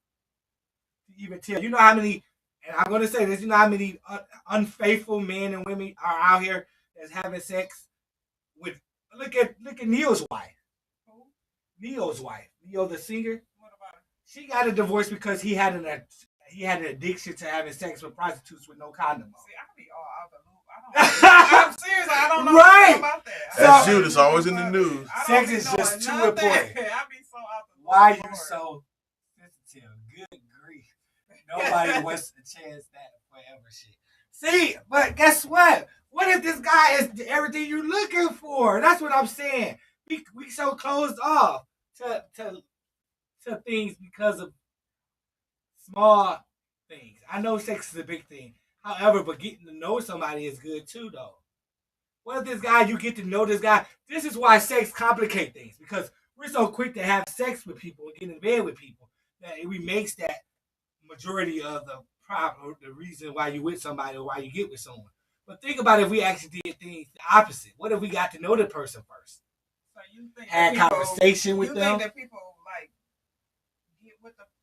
S3: to even tell. You know how many, and I'm gonna say this. You know how many unfaithful men and women are out here that's having sex with. Look at Neil's wife.
S4: Who?
S3: Neil's wife. Neil the singer.
S4: What about her?
S3: She got a divorce because he had an addiction to having sex with prostitutes with no condom on.
S4: See, I can be all out the loop. I'm serious. I don't know
S3: Right.
S4: about that.
S2: That's you. That's always in the news.
S3: Sex is just too important.
S4: I be so out the loop.
S3: Why are you so sensitive? Good grief. Nobody wants to chance that forever shit. See, but guess what? What if this guy is everything you're looking for? That's what I'm saying. We so closed off to things because of small things. I know sex is a big thing. However, but getting to know somebody is good too, though. What if this guy, you get to know this guy? This is why sex complicate things, because we're so quick to have sex with people and get in bed with people that it makes that majority of the problem, the reason why you with somebody or why you get with someone. But think about if we actually did things the opposite. What if we got to know the person first?
S4: So you think
S3: Had
S4: that
S3: conversation with
S4: you
S3: them?
S4: think that people like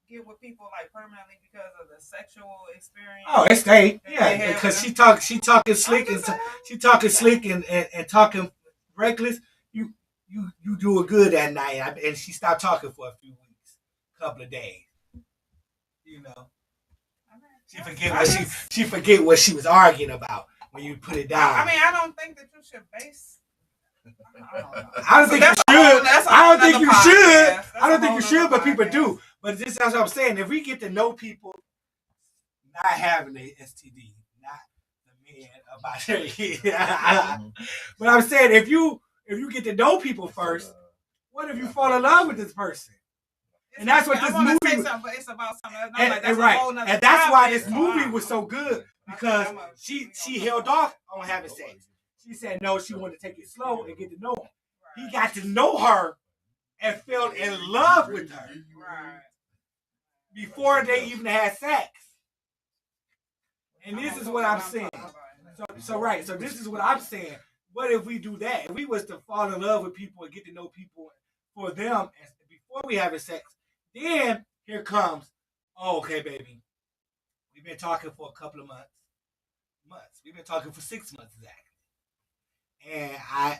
S4: get with people like permanently because of the sexual experience?
S3: Oh, it's they.
S4: that
S3: Yeah,
S4: they have
S3: because
S4: with
S3: she
S4: them?
S3: talking slick
S4: I'm
S3: and
S4: just saying.
S3: she talking slick and talking reckless. You do it good that night, and she stopped talking for a few weeks, couple of days. You know, she forget what she was arguing about when you put it down.
S4: I mean, I don't think that you should base.
S3: I don't think you should. I don't think you should. I don't think you should, but people do. But this is what I'm saying. If we get to know people not having a STD, not the man about it. But I'm saying if you get to know people first, what if you fall in love with this person? And that's what this movie was.
S4: But it's about something else.
S3: And right. And that's why this movie was so good, because she held off on having sex. She said no, she wanted to take it slow and get to know him. He got to know her and fell in love with her before they even had sex. And this is what I'm saying. So this is what I'm saying. What if we do that? If we was to fall in love with people and get to know people for them before we having sex, then here comes, oh, okay, baby. We've been talking for a couple of months. We've been talking for 6 months exactly. And I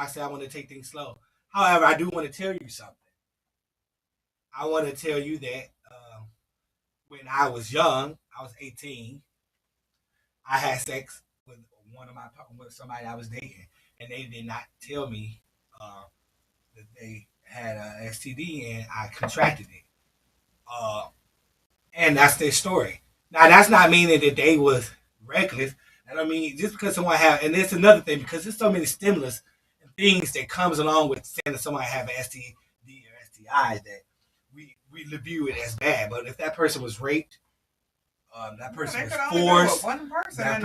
S3: said I want to take things slow. However, I do want to tell you something. I want to tell you that when I was young, I was 18. I had sex with somebody I was dating, and they did not tell me that they had a STD, and I contracted it. And that's their story. Now, that's not meaning that they was reckless. And I mean, just because someone have, and there's another thing, because there's so many stimulus and things that comes along with saying that someone have an STD or STI that we view it as bad. But if that person was raped, that person was forced,
S4: one person,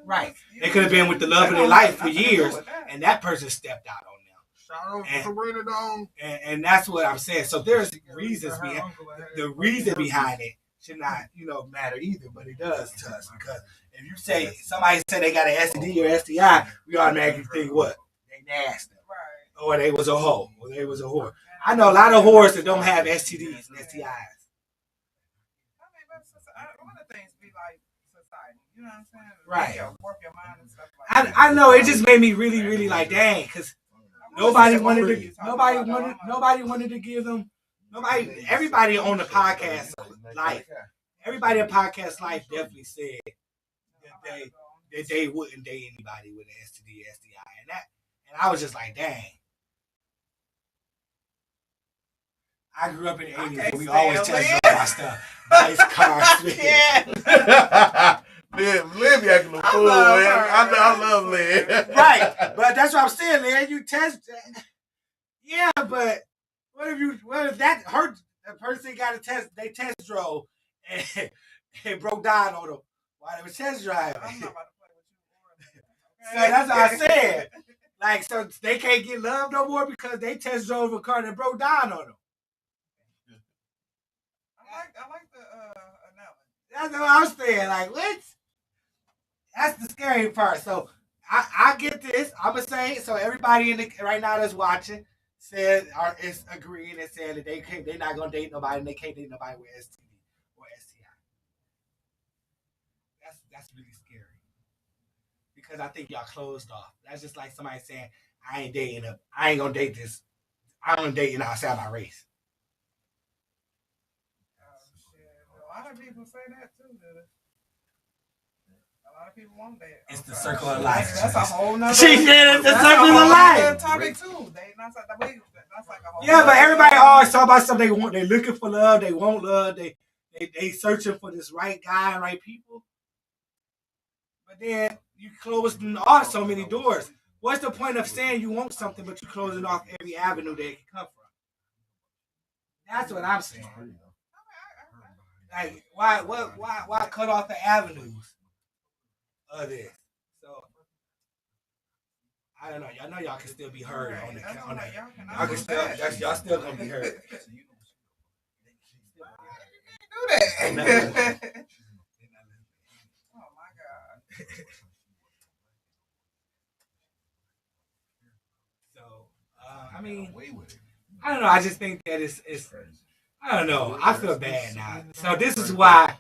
S3: right? They could have been with the love of their life for years, and that person stepped out on them.
S2: Shout out to Serena Dome.
S3: And that's what I'm saying. So there's reasons behind the reason behind it should not, matter either, but it does to us, because if you say somebody said they got an STD or STI, we automatically think what? They nasty. Right. Or they was a hoe, or they was a whore. I know a lot of whores that don't have STDs and STIs.
S4: One of the things be like society, you know what I'm saying?
S3: Right.
S4: Work your mind and stuff like that.
S3: I know, it just made me really, really like, dang, because nobody wanted to give them. Everybody on the podcast life, everybody in podcast life definitely said that they wouldn't date anybody with an STD, STI, and I was just like, dang. I grew up in the 80s, and we always test drive our stuff. Nice cars.
S2: Lynn be acting a fool, man. I love Lynn.
S3: Right, but that's what I'm saying, Lynn. You test. Yeah, but what if that hurt? A person got a test. They test drove and broke down on them while they were test driving.
S4: I'm not about to play with you.
S3: So that's what I said. Like, so they can't get love no more because they test drove a car that broke down on them.
S4: I like the analogy.
S3: That's what I'm saying. Like, what? That's the scary part. So I get this. I'm gonna say it. So everybody right now that's watching is agreeing and saying that they're not gonna date nobody and they can't date nobody with STD or STI. That's really scary, because I think y'all closed off. That's just like somebody saying, I ain't gonna date this. I'm gonna date outside my race.
S4: A lot of people say that too, dude. A lot of people want that.
S3: It's the circle of life.
S4: That's a whole nother.
S3: She said it's the circle of life.
S4: Topic too. That's like a whole.
S3: Yeah, but everybody always talk about something they want. They looking for love. They want love. They searching for this right guy and right people. But then you closing off so many doors. What's the point of saying you want something but you closing off every avenue that it can come from? That's what I'm saying. Like, why cut off the avenues of this? So I don't know. Y'all know y'all can still be heard on that. Y'all still gonna be heard.
S4: Do that. Oh my God.
S3: I mean,
S2: away with it.
S3: I don't know. I just think that it's
S2: Crazy.
S3: I don't know. I feel bad now. So this is why,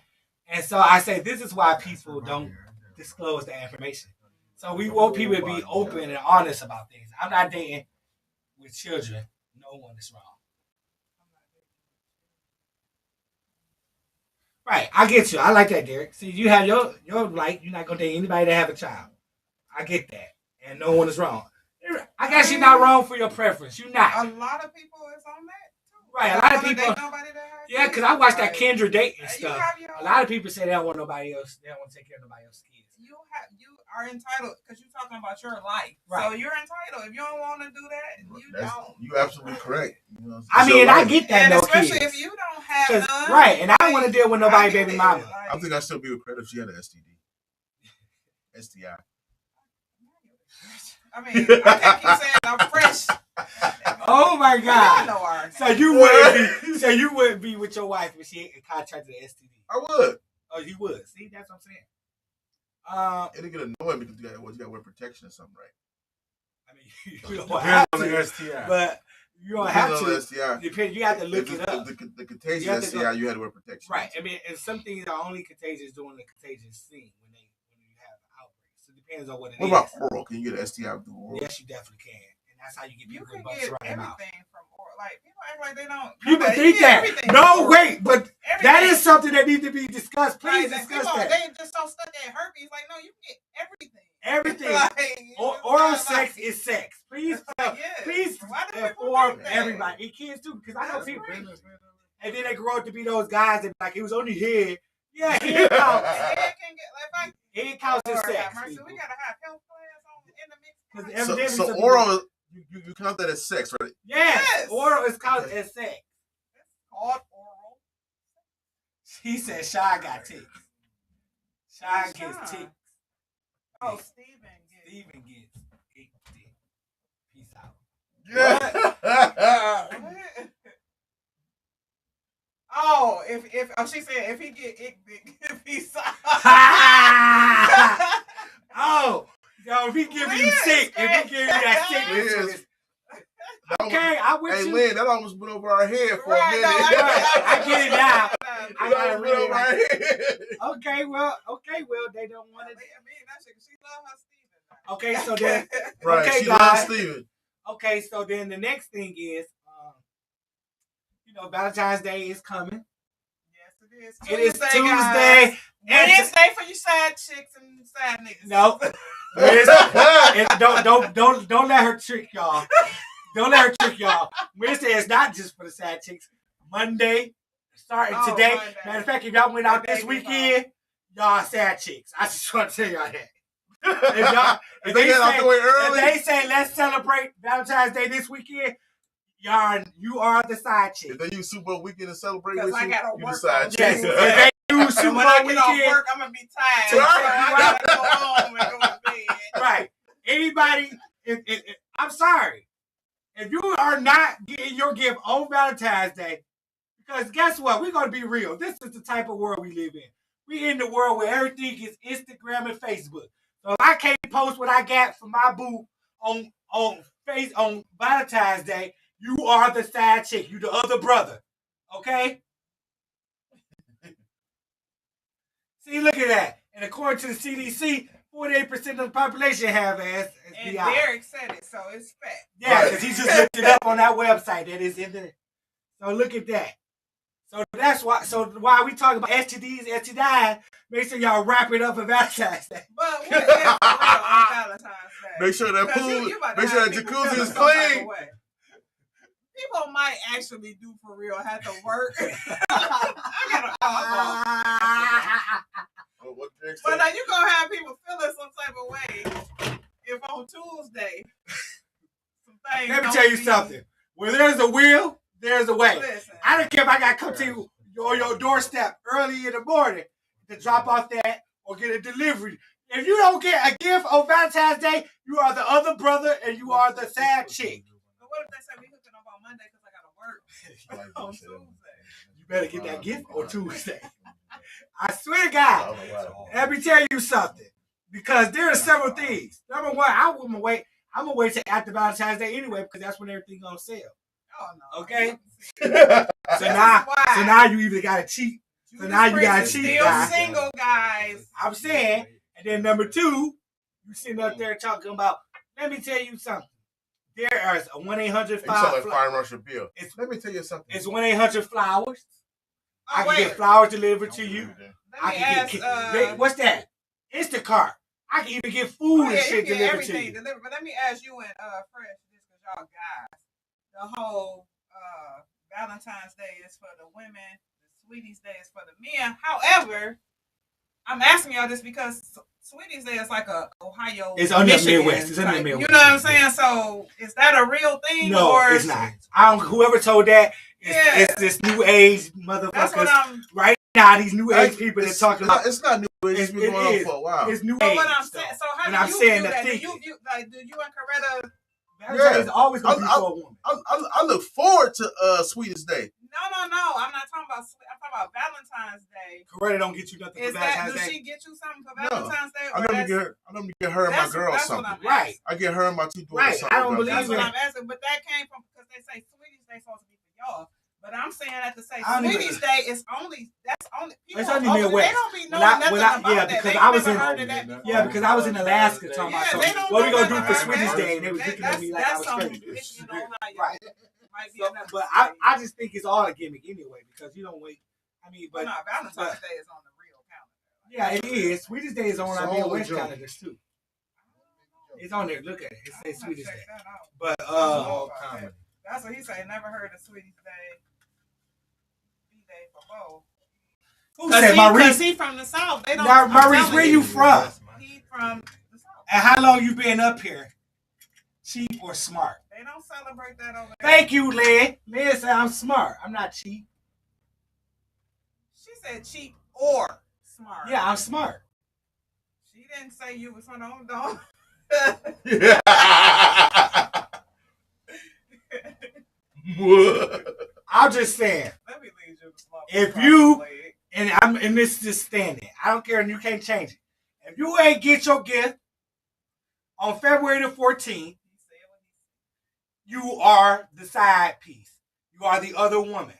S3: and so I say this is why people don't disclose that information. So we want people to be open and honest about things. I'm not dating with children. No one is wrong. Right, I get you. I like that, Derek. See, you have your right. You're not gonna date anybody that have a child. I get that, and no one is wrong. I guess you're not wrong for your preference. You're not.
S4: A lot of people is on that too.
S3: Right, a lot of people.
S4: Nobody that has
S3: Yeah, because I watched that Kendra dating stuff. A lot of people say they don't want nobody else. They don't want to take care of nobody else's kids.
S4: You are entitled because you're talking about your life.
S3: Right.
S4: So you're entitled. If you don't want to do that, you don't.
S2: You absolutely correct. You know,
S3: I mean, I get that,
S4: And
S3: no
S4: especially
S3: kids.
S4: if you don't have none.
S3: Right, and I don't want to deal with nobody, baby mama.
S2: I think I still be with credit if she had an STD. STI.
S4: I mean, I can't keep saying I'm fresh.
S3: Oh my
S4: Y'all
S3: God!
S4: know our
S3: So you wouldn't be with your wife if she contracted an STD.
S2: I would.
S3: Oh, you would. See, that's what I'm saying.
S2: It'll get annoying because you got to wear protection or something, right?
S3: I mean, you don't have
S5: Depends on the
S3: to,
S5: STI.
S3: but you don't have
S2: Depends on the
S3: to.
S2: STI.
S3: Depend. You have to look
S2: If
S3: it
S2: it's
S3: up.
S2: The contagious
S3: You have to
S2: STI, you had to wear protection.
S3: Right. I mean, and some things are only contagious during the contagious scene when you have outbreaks. So it depends on what it is.
S2: What about oral? Can you get an STI through oral?
S3: Yes, you definitely can, and that's how you get
S4: You
S3: people
S4: can
S3: to bust
S4: get
S3: around their mouth.
S4: everything from oral. Like people act like they don't.
S3: People
S4: Okay,
S3: think
S4: you get
S3: that.
S4: everything
S3: No,
S4: from oral.
S3: wait, but that
S4: Everything.
S3: is something that needs to be discussed. Please
S4: Like,
S3: discuss
S4: people,
S3: that.
S4: They just so stuck at herpes. Like, no, you can get everything.
S3: Everything.
S4: Like, it's
S3: Oral
S4: not
S3: sex
S4: like-
S3: is sex. Please,
S4: Like, yes.
S3: please
S4: Why do people
S3: inform
S4: think that?
S3: everybody, and kids too, because I know
S4: That's
S3: people.
S4: great.
S3: And then they grow up to be those guys that be like, it was only head. Yeah, head counts.
S4: Head can get like
S3: Head counts as
S4: Lord
S3: sex.
S4: have mercy,
S3: people.
S4: we gotta have health plans on in the mix.
S3: 'Cause
S4: Like,
S3: evidently
S2: So
S3: some
S2: oral, you count that as sex, right?
S3: Yes,
S4: Yes.
S3: oral is counted as sex.
S4: it's called oral.
S3: He said Shy got ticks. Shy
S4: Who's
S3: gets
S4: Shy?
S3: ticks.
S4: Oh, Steven.
S3: Steven gets tick. Peace out.
S2: Yeah.
S4: What? Oh, if she said if he get ick dick, if he's
S3: Oh, yo, if he give you
S4: Liz,
S3: sick, if he give you that
S2: Liz.
S3: sickness, okay, I with
S2: Hey,
S3: you.
S2: Lynn, that almost went over our head for
S4: Right,
S2: a
S4: no,
S2: minute.
S3: I get it now. I
S2: It
S3: gotta
S2: almost went
S3: really
S2: over our head.
S3: Okay, well, they don't want it.
S4: She love her Steven.
S3: Okay, so then,
S2: Right,
S3: Okay,
S2: she loves
S3: guys.
S2: Steven.
S3: okay, so then the next thing is, Valentine's Day is coming.
S4: Yes,
S3: It is
S4: guys.
S3: Tuesday. And
S4: Wednesday for you sad chicks and sad niggas.
S3: no, Wednesday, don't let her trick y'all. Don't let her trick y'all. Wednesday is not just for the sad chicks. Monday, starting
S4: Oh,
S3: today.
S4: Monday.
S3: Matter of fact, if y'all went out
S4: Monday
S3: this
S4: be
S3: weekend, y'all sad chicks. I just want to tell y'all that. If y'all,
S2: If they get out the way early,
S3: if they say let's celebrate Valentine's Day this weekend, you are the side chick.
S2: if they use Super Bowl weekend to celebrate
S4: 'Cause
S2: with
S4: I
S2: you,
S4: gotta
S2: you
S4: work
S2: decide.
S4: on
S3: Yes,
S4: Tuesday.
S3: if they do Super
S4: And when I
S3: Bowl
S4: get off
S3: weekend,
S4: work, I'm gonna be tired.
S3: So
S4: I gotta go home and go to bed.
S3: right? Anybody? I'm sorry, if you are not getting your gift on Valentine's Day, because guess what? We're gonna be real. This is the type of world we live in. We in the world where everything is Instagram and Facebook. So if I can't post what I got for my boo on Valentine's Day, you are the side chick. You the other brother. Okay? See, look at that. And according to the CDC, 48% of the population have
S4: And
S3: STI.
S4: Derek said it, so it's fact.
S3: Yeah, because he just looked it up on that website that is in there. So look at that. So that's why. So while we talking about STDs, STIs, make sure y'all wrap it up for Valentine's Day.
S4: But what if for real on Valentine's Day?
S2: Make sure that
S4: 'Cause
S2: pool,
S4: you about to
S2: make sure
S4: have
S2: that
S4: people
S2: jacuzzi
S4: feeling
S2: is
S4: some type of
S2: clean.
S4: way. People might actually do for real have to work. I gotta
S2: Oh, what Drake
S4: But
S2: said.
S4: now you gonna have people feeling some type of way if on Tuesday some things.
S3: Let me
S4: don't
S3: tell you
S4: be-
S3: something. Where there's a will, there's a way.
S4: Listen,
S3: I don't care if I got to come to you on your doorstep early in the morning to drop off that or get a delivery. If you don't get a gift on Valentine's Day, you are the other brother and you are the sad chick.
S4: but what if they say we hooking up on Monday because I gotta work on Tuesday?
S3: You better get that gift on Tuesday. I swear to God. Let me tell you something. Because there are several things. Number one, I I'm gonna wait till after Valentine's Day anyway because that's when everything gonna sell.
S4: Oh no.
S3: Okay.
S4: See,
S3: So now,
S4: why.
S3: so now you either gotta cheat. So now you gotta
S4: Judas
S3: cheat,
S4: Priest is
S3: guys.
S4: still single, guys.
S3: I'm saying, and then number two, you sitting up there talking about. Let me tell you something. There is a 1-800
S2: You sound like
S3: flowers.
S2: Fire Marshal Bill.
S3: It's-
S2: Let me tell you something.
S3: It's 1-800 flowers. I
S4: Oh,
S3: can
S4: wait.
S3: get flowers delivered to you.
S4: Let
S3: I
S4: me
S3: can
S4: ask.
S3: get what's that? Instacart. I can even get food
S4: Oh,
S3: and
S4: yeah,
S3: shit
S4: you get
S3: delivered to
S4: everything
S3: you.
S4: delivered. But let me ask you and Fresh, just because y'all guys, the whole Valentine's Day is for the women, the Sweeties Day is for the men. However, I'm asking y'all this because Sweeties Day is like a Ohio.
S3: It's under the
S4: Michigan
S3: Midwest. It's under the
S4: type.
S3: Midwest.
S4: You know what I'm saying? So is that a real thing?
S3: No,
S4: or
S3: it's not. I don't. Whoever told that, it's this new age
S4: That's what
S3: motherfuckers.
S4: I'm.
S3: Right now, these new age people that talking about.
S2: It's not new. It's been
S3: It
S2: going on
S3: is.
S2: for a while.
S3: It's new
S4: So
S3: age.
S4: what I'm
S3: stuff.
S4: saying. So how
S3: And
S4: do
S3: I'm
S4: you
S3: saying
S4: view
S3: the
S4: that? Do
S3: thinking.
S4: you view like? Do you and Coretta?
S3: Valentine's
S2: Yeah.
S3: is always gonna be
S2: I-
S3: for a woman.
S2: I look forward to Sweetest Day.
S4: No. I'm not talking about. I'm talking about Valentine's Day.
S3: Coretta don't get you nothing
S4: Is
S3: for
S4: that?
S3: Valentine's
S4: Does
S3: Day.
S4: she get you something for
S2: No.
S4: Valentine's Day?
S2: I normally get her and my girl
S4: That's
S2: something.
S4: what I'm
S3: Right.
S4: asking.
S2: I get her and my two daughters
S3: Right.
S2: something.
S3: I don't
S2: about
S3: believe
S4: That's
S3: in
S4: what
S3: it.
S4: I'm asking. But that came from because they say Sweeties Day supposed to be for y'all. But I'm saying that to say
S3: I don't even-
S4: Sweeties Day is only. That's only. People
S3: It's only
S4: over there,
S3: Midwest.
S4: They don't be
S3: When
S4: knowing
S3: I-
S4: nothing
S3: when I-
S4: about
S3: yeah,
S4: that.
S3: because
S4: They
S3: I was
S4: never
S3: in-
S4: heard of that before.
S3: Yeah, because I was in Alaska talking
S4: Yeah,
S3: about
S4: they
S3: something.
S4: don't
S3: What we
S4: know
S3: gonna do
S4: nothing
S3: for
S4: about
S3: Sweetest
S4: that.
S3: Day? And they was looking at me like I
S4: That's
S3: was
S4: something.
S3: crazy.
S4: You know,
S3: Right.
S4: Might be
S3: So,
S4: another
S3: but
S4: day.
S3: I just think it's all a gimmick anyway because you don't wait. I mean,
S4: But
S3: but
S4: no, Valentine's Day is on the real calendar.
S3: yeah, it is. Sweetest Day is on
S2: It's
S3: our
S2: all
S3: Midwest
S2: a joke.
S3: calendars too. It's on there. Look at it. It
S4: I'm
S3: says
S4: gonna
S3: Sweetest
S4: check
S3: Day.
S4: that out.
S3: But
S4: All comedy. That's what he said. Never heard of Sweetie's Day. B-Day for both.
S3: who said Maurice?
S4: He from the South. They don't.
S3: Now,
S4: I'm
S3: Maurice,
S4: telling
S3: where you from?
S4: He from the South.
S3: And how long you been up here? Cheap or smart?
S4: They don't celebrate that over there.
S3: Thank you, Lynn. Lynn said I'm smart. I'm not cheap.
S4: She said cheap or smart.
S3: Yeah, I'm smart.
S4: She didn't say you was from the dog.
S3: I'm just saying.
S4: Let me leave you.
S3: If you- And I'm in this just standing. I don't care and you can't change it. If you ain't get your gift on February the 14th, you are the side piece. You are the other woman.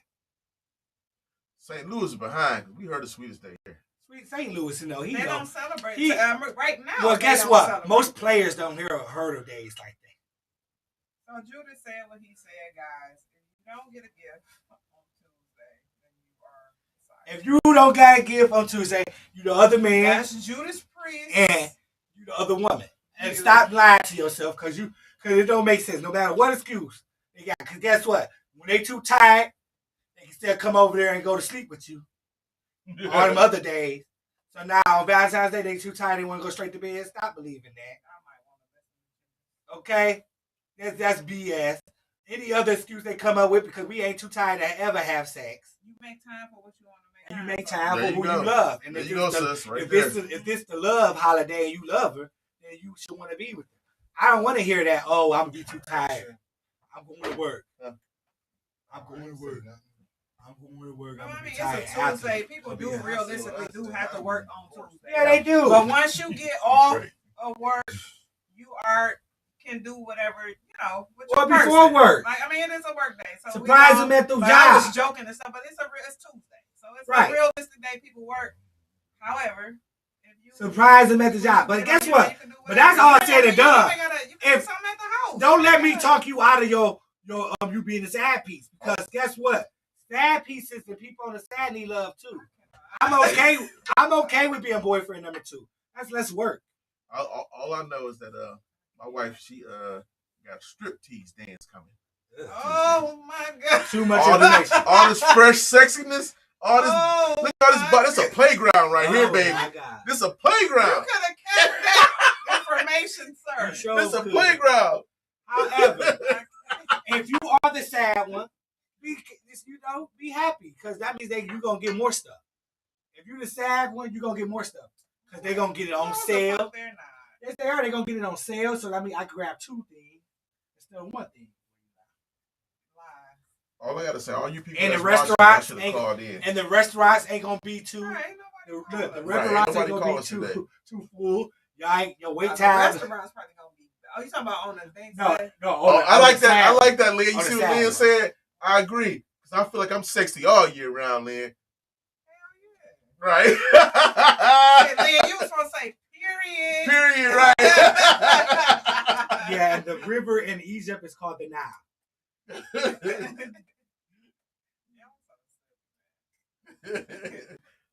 S2: St. Louis is behind. We heard the Sweetest Day here.
S3: Sweet St. Louis, you know, he
S4: They
S3: know.
S4: don't celebrate
S3: He-
S4: right now.
S3: Well,
S4: they
S3: guess
S4: don't
S3: what?
S4: celebrate.
S3: Most players don't heard of days like that.
S4: So Judas said what he said, guys. If you don't get a gift on Tuesday, then you are decided.
S3: If you don't got a gift on Tuesday, you the other man
S4: That's Judas Priest.
S3: and you the other woman. And
S4: You.
S3: stop lying to yourself because it don't make sense. No matter what excuse they got. Because guess what? When they too tired, they can still come over there and go to sleep with you. All them other days. So now on Valentine's Day, they too tired, they want to go straight to bed. Stop believing that.
S4: I might want to listen.
S3: Okay? That's BS. Any other excuse they come up with because we ain't too tired to ever have sex.
S4: You make time for what you want to
S3: And
S4: make.
S3: you make time
S2: There
S3: for
S2: you
S3: who
S2: go.
S3: you love. And
S2: There
S3: if
S2: you go,
S3: it's the-
S2: sis. Right
S3: if
S2: there.
S3: this the love holiday and you love her, then you should want to be with her. I don't want to hear that, oh, I'm be too tired. I'm going to work. I'm going to work. I'm going to work.
S4: Well,
S3: I'm
S4: I mean,
S3: tired
S4: it's a Tuesday.
S3: after.
S4: People do realistically do have to work on Tuesday.
S3: Yeah, they do.
S4: But once you get off of work, you can do whatever, with your
S3: Or before
S4: person.
S3: work.
S4: Like, I mean, it is a work day. So
S3: Surprise them at the
S4: but I was
S3: job.
S4: joking and stuff, but it's Tuesday. So it's
S3: Right.
S4: a realistic day people work. However, if you
S3: Surprise them at the job. But guess what?
S4: you can do
S3: But that's
S4: whatever.
S3: all said and done.
S4: You can do
S3: If-
S4: something at the house.
S3: Don't let me
S4: Yeah.
S3: talk you out of your you being a sad piece. Because guess what? Sad pieces and people on the side need love too. I'm okay with being boyfriend number 2. That's less work.
S2: All I know is that my wife, she got a striptease dance coming.
S4: Oh my God.
S3: Too much
S2: All
S3: information.
S2: all this fresh sexiness, all this.
S4: Oh,
S2: Look at all this butt. This a playground right here,
S3: Oh,
S2: baby.
S3: my God.
S2: This a
S4: you
S2: playground.
S4: could have kept that information, sir.
S3: You sure
S2: This a
S3: could.
S2: playground.
S3: However, if you are the sad one, be happy because that means you're gonna get more stuff. If you're the sad one, you're gonna get more stuff because they're gonna get it on sale.
S4: They're not.
S3: Yes, they are. They're gonna get it on sale. So I can grab 2 things instead of 1 thing.
S4: Lie.
S2: All I gotta say, all you people
S3: And the
S2: that's watching,
S3: restaurants
S2: should
S3: ain't-
S2: have called in.
S3: And the restaurants ain't gonna be too.
S4: All right,
S3: The
S4: nobody call us.
S3: restaurants ain't
S2: nobody
S3: gonna
S2: call
S3: be
S2: us today.
S3: too full. Y'all ain't your wait
S4: The
S3: times.
S4: restaurant's probably gonna be. Oh, you talking about on the thing?
S3: No.
S2: Oh, I like that. I like that, Leah. You
S3: on
S2: see
S3: the
S2: what Leah
S3: side.
S2: said? I agree. Because I feel like I'm sexy all year round, Leah.
S4: Hell yeah.
S2: Right?
S4: Leah, you was supposed to say period.
S2: Period, right?
S3: Yeah, and the river in Egypt is called the Nile.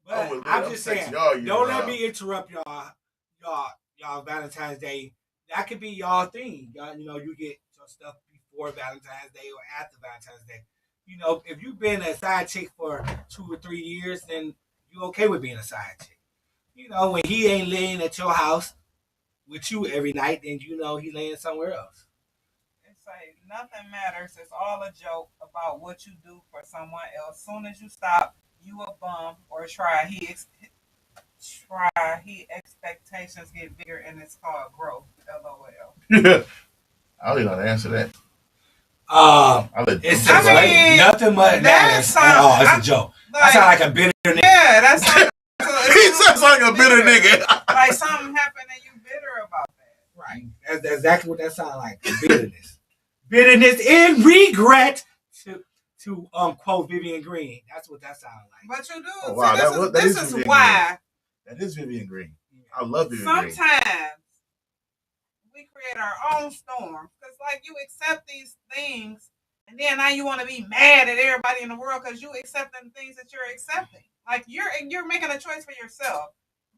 S3: But I'm just saying, don't let me interrupt y'all Valentine's Day. That could be y'all thing. Y'all, you know, you get your stuff before Valentine's Day or after Valentine's Day. You know, if you've been a side chick for 2 or 3 years, then you okay with being a side chick. You know, when he ain't laying at your house with you every night, then you know he laying somewhere else.
S4: It's like nothing matters. It's all a joke about what you do for someone else. Soon as you stop, you a bum or try. He expectations get bigger and it's called growth. LOL.
S2: I don't even know how to answer that.
S3: It's
S4: I mean,
S3: nothing much matters at all. It's a joke.
S4: Like,
S3: I sound like a bitter nigga.
S4: Yeah, that's like,
S2: He sounds like a bitter nigga.
S4: Like something happened and you bitter about that.
S3: Right. That's exactly what that sounds like. Bitterness. Bitterness and regret. To quote Vivian Green. That's what that sounds like.
S4: But you do.
S2: Oh, wow,
S4: This is why.
S2: That is Vivian Green. I love Vivian Green.
S4: Sometimes we create our own storm. Because like you accept these things and then now you want to be mad at everybody in the world because you accepting things that you're accepting. Like you're making a choice for yourself.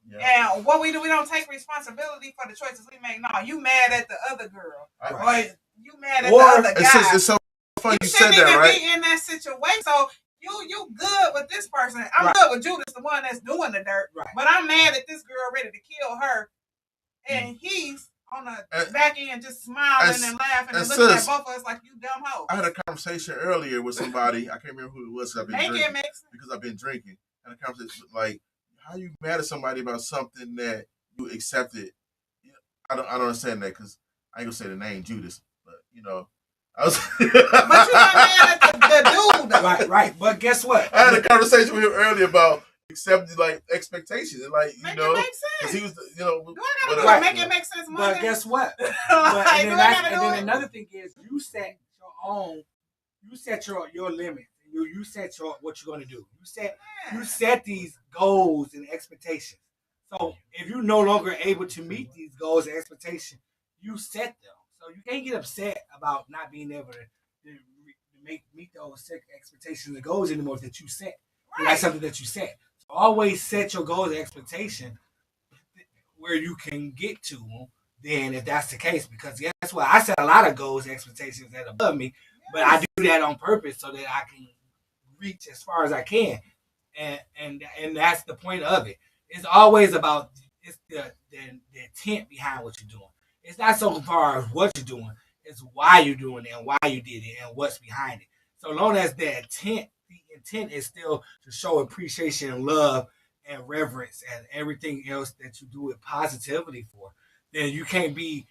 S4: Yeah. And what we do, we don't take responsibility for the choices we make. No, you mad at the other girl. Or you mad at the other guy.
S2: It's so funny you said
S4: shouldn't
S2: that,
S4: even
S2: right?
S4: be in that situation. So you good with this person. I'm good with Judas, the one that's doing the dirt.
S3: Right.
S4: But I'm mad at this girl ready to kill her. And he's on the back end just smiling and laughing and looking at both of us like you dumb hoe.
S2: I had a conversation earlier with somebody. I can't remember who it was. Because I've been drinking. I had a conversation like, how you mad at somebody about something that you accepted? I don't understand that because I ain't gonna say the name Judas, but you know, I was.
S4: But you not mad at the dude, though.
S3: Right. But guess what?
S2: I had a conversation with him earlier about accepting like expectations and like
S4: make it make sense.
S2: He was, you know,
S4: do I gotta make it make sense?
S3: But guess what?
S4: And
S3: then another thing is you set your limits. You set what you're gonna do. You set these goals and expectations. So if you're no longer able to meet these goals and expectations, you set them. So you can't get upset about not being able to meet those expectations and goals anymore that you set. Right. That's something that you set. So always set your goals and expectations where you can get to them. Then if that's the case, because guess what? I set a lot of goals and expectations that are above me, but I do that on purpose so that I can reach as far as I can, and that's the point of it. It's always about the intent behind what you're doing. It's not so far as what you're doing; it's why you're doing it and why you did it and what's behind it. So long as the intent is still to show appreciation and love and reverence and everything else that you do it positively for, then you can't beat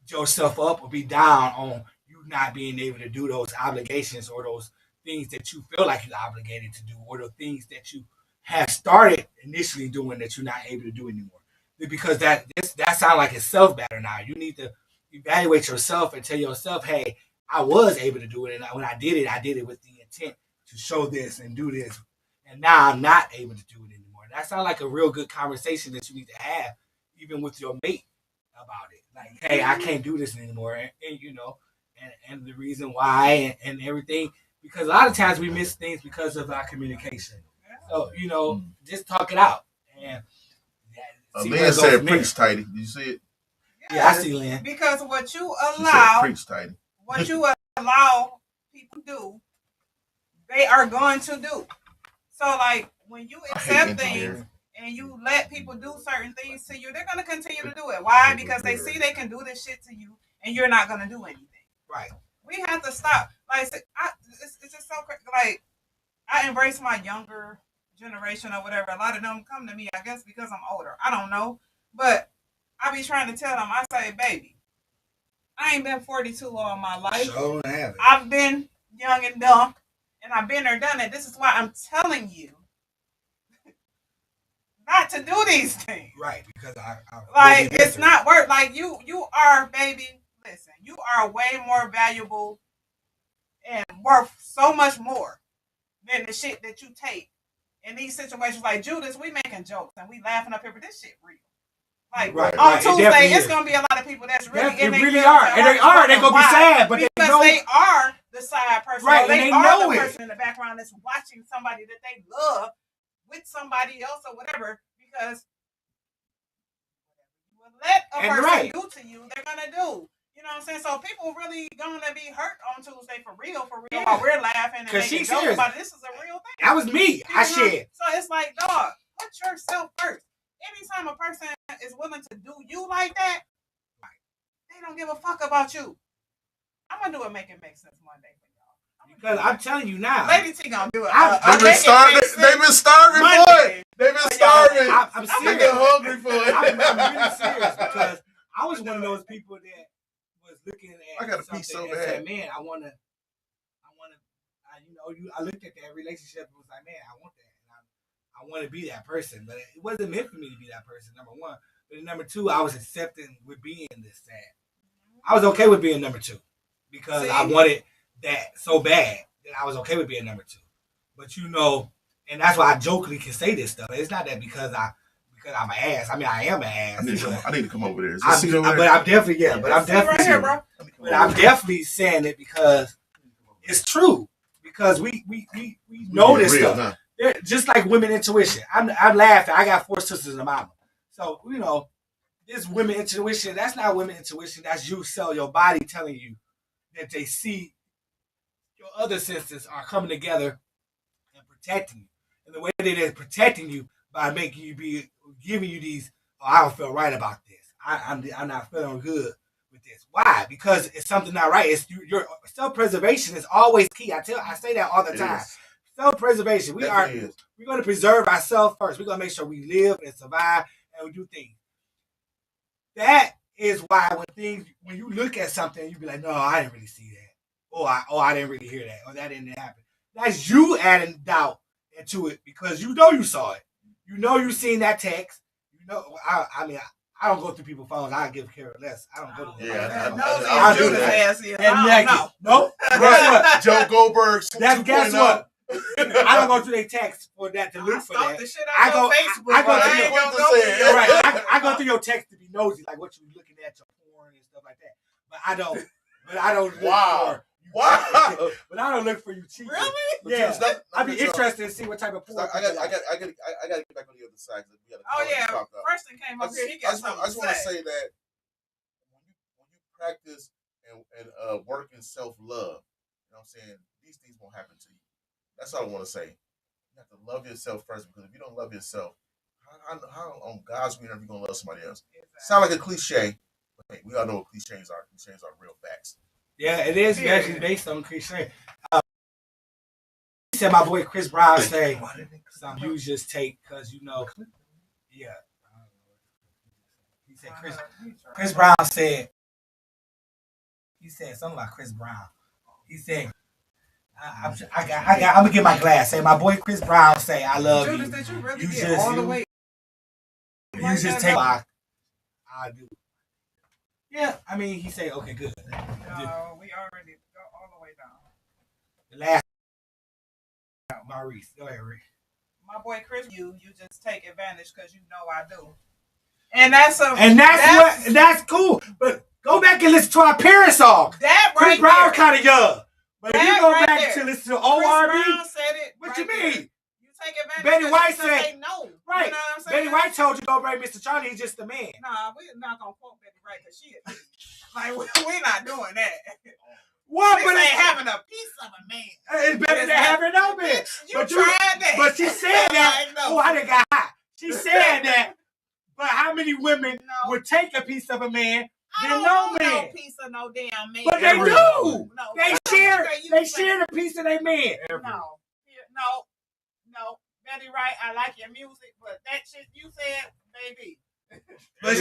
S3: yourself up or be down on you not being able to do those obligations or those things that you feel like you're obligated to do, or the things that you have started initially doing that you're not able to do anymore. Because that sounds like it's self-battle now. You need to evaluate yourself and tell yourself, hey, I was able to do it, and when I did it with the intent to show this and do this, and now I'm not able to do it anymore. That sounds like a real good conversation that you need to have, even with your mate, about it. Like, hey, I can't do this anymore, and you know, and the reason why and everything. Because a lot of times we miss things because of our communication. So, you know, just talk it out. And
S2: Lynn said preach, Tidy. Did you see it?
S3: Yeah, I see Lynn.
S4: Because what you allow,
S2: preach, Tidy.
S4: What you allow people to do, they are going to do. So, like, when you accept things and you let people do certain things to you, they're going to continue to do it. Why? Because they see they can do this shit to you and you're not going to do anything.
S3: Right.
S4: We have to stop. Like, it's just so crazy. Like, I embrace my younger generation or whatever. A lot of them come to me, I guess, because I'm older. I don't know. But I be trying to tell them, I say, baby, I ain't been 42 all my life.
S3: Sure have it.
S4: I've been young and dumb, and I've been there, done it. This is why I'm telling you not to do these things.
S3: Right, because I
S4: like, it's not worth. Like, you are, baby. listen, you are way more valuable and worth so much more than the shit that you take in these situations. Like Judas, we making jokes and we laughing up here, but this shit real. Like on Tuesday, it's gonna be a lot of people that's really
S3: They really are, and they are. They're gonna be sad, but
S4: because they are the side person.
S3: Right,
S4: they
S3: and they
S4: are
S3: know
S4: the
S3: it.
S4: person in the background that's watching somebody that they love with somebody else or whatever. Because let a person do to you, they're gonna do. You know what I'm saying? So people really gonna be hurt on Tuesday for real, while we're laughing and making jokes about it. This is a real thing.
S3: That was me. I shared.
S4: So it's like, dog, put yourself first. Anytime a person is willing to do you like that, they don't give a fuck about you. I'm gonna do it. Make it make sense one day for y'all.
S3: Because I'm telling you now,
S4: Lady T gonna do it.
S2: They've been starving. They've been starving for it. They've been starving.
S3: I'm serious.
S2: They've been hungry for it.
S3: I'm really serious because I was one of those people that was looking at.
S2: I got a piece so
S3: and
S2: bad.
S3: said, man, I looked at that relationship and was like, man, I want that. I want to be that person, but it wasn't meant for me to be that person. Number one, but number two, I was accepting with being this sad. I was okay with being number two because I wanted that so bad that I was okay with being number two. But and that's why I jokingly can say this stuff. It's not that because I'm an ass. I mean, I am an ass.
S2: I need to come over there.
S3: But I'm definitely
S4: right here, bro.
S3: But I'm definitely saying it because it's true. Because we know this stuff. Now. Just like women intuition. I'm laughing. I got 4 sisters and a mama. So, this women intuition, that's not women intuition. That's you, your body telling you that they see your other sisters are coming together and protecting you. And the way that they're protecting you by making you giving you these, I don't feel right about this. I'm not feeling good with this. Why? Because it's something not right. It's your self-preservation is always key. I say that all the time. Self-preservation. We're going to preserve ourselves first. We're going to make sure we live and survive and we do things. That is why when you look at something, you be like, no, I didn't really see that. Or I didn't really hear that. Or that didn't happen. That's you adding doubt into it because you saw it. You seen that text. I don't go through people's phones. I give care less. I don't go to them.
S2: I'll do
S3: that. No. Guess what?
S2: Joe Goldberg.
S3: Guess what? I don't go through their text for that to look for that.
S4: I go Facebook.
S3: I go through your text to be nosy, like what you looking at, your porn and stuff like that. But I don't.
S2: Wow.
S3: But I don't look for you cheating.
S4: Really?
S3: Yeah. I'd be interested to see what type of porn.
S2: I got to get back on the other side.
S4: Preston came up here. He got something to say. I just want to say that
S2: when you practice and work in self-love, you know what I'm saying, these things won't happen to you. That's all I want to say. You have to love yourself first because if you don't love yourself, how on God's green earth are you going to love somebody else? Exactly. Sound like a cliche, but hey, we all know what cliches are. Cliches are real facts.
S3: Yeah, it is actually based on cliche. He said my boy Chris Brown say, some you just take because yeah. He said Chris Brown said, he said something about Chris Brown. He said, I'm gonna get my glass. Say my boy Chris Brown say I love
S4: Judas,
S3: you.
S4: Did you really
S3: You
S4: get
S3: just
S4: all the way?
S3: You just take I do. Yeah, I mean he said okay good.
S4: No, we already go all the way down.
S3: The last Maurice, go ahead, Rick.
S4: My boy Chris, you just take advantage because you know I do. And that's
S3: cool. But go back and listen to our parent song.
S4: That right
S3: Chris Brown
S4: there.
S3: kind of young. But if you go
S4: right
S3: back
S4: there.
S3: to listen to
S4: Chris
S3: ORB,
S4: Brown said it.
S3: what
S4: right
S3: you mean?
S4: There. You take advantage.
S3: Betty White said
S4: say no.
S3: Right.
S4: You know what I'm saying?
S3: Betty White told you don't bring Mr. Charlie. He's just a man.
S4: Nah, we're not gonna quote Betty White because she is. Like we're not doing that.
S3: What?
S4: But ain't having a piece of a man.
S3: It's better than having no man.
S4: You tried that.
S3: But she said that. Oh, I done got hot. She said that. But how many women would take a piece of a man than no man?
S4: No piece of no damn man.
S3: But they do.
S4: No,
S3: They share the piece of their man.
S4: No. Betty Wright, I like your music, but that shit you said, baby.
S3: But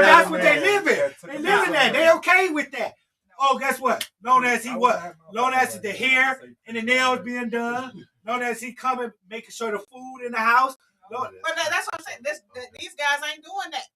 S3: that's what they live in. They live in that. They okay with that. Oh, guess what? Known as the hair and the nails being done. Known as he coming, making sure the food in the house.
S4: But that's what I'm saying. These guys ain't doing that.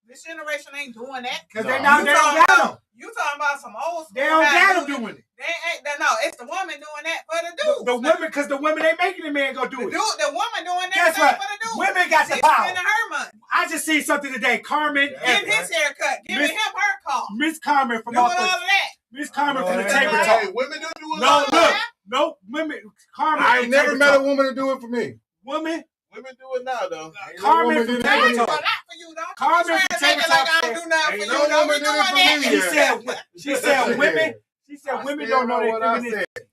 S4: This generation ain't doing that.
S3: Because
S2: No.
S3: they don't got them.
S4: You talking about some old school.
S3: They don't
S4: guys
S3: got them doing it.
S4: They ain't. No, it's the woman doing that for the dude.
S3: The women, because the women ain't making the man go do it.
S4: The woman doing
S3: Guess
S4: that
S3: what?
S4: for the dude.
S3: Women got the
S4: She's
S3: power.
S4: spending her money.
S3: I just seen something today. Carmen,
S4: Getting his haircut. Giving
S3: Miss-
S4: him her call.
S3: Miss Carmen from
S4: Doing
S3: off
S4: all
S3: the
S4: of that.
S3: Miss Carmen from the
S5: No,
S3: table
S5: hey,
S3: talk.
S2: Hey, women do a
S3: No,
S2: lot of
S3: look,
S2: that.
S3: no women. Carmen,
S5: I
S3: from
S5: ain't
S3: the
S5: never
S3: table
S5: met
S3: talk.
S5: a woman to do it for me.
S3: Woman.
S2: Women do it now, though.
S5: Ain't no
S3: Carmen
S5: woman
S3: from
S5: did it
S3: Table
S5: for me.
S4: Well,
S3: Talk.
S4: not for you, don't.
S3: Carmen
S4: Carmen
S3: from
S4: trying to make
S3: Table
S4: it like
S3: Talk
S4: I
S3: said-
S4: do nothing
S5: Ain't
S4: for
S5: no
S4: you. Don't
S5: woman
S4: be
S5: did it
S4: doing
S5: for
S4: that.
S5: me
S3: She
S5: yet.
S3: said. She said women. She said
S5: I
S3: women
S5: stand
S3: don't know
S5: by
S3: their
S5: what I
S3: femininity.
S5: said.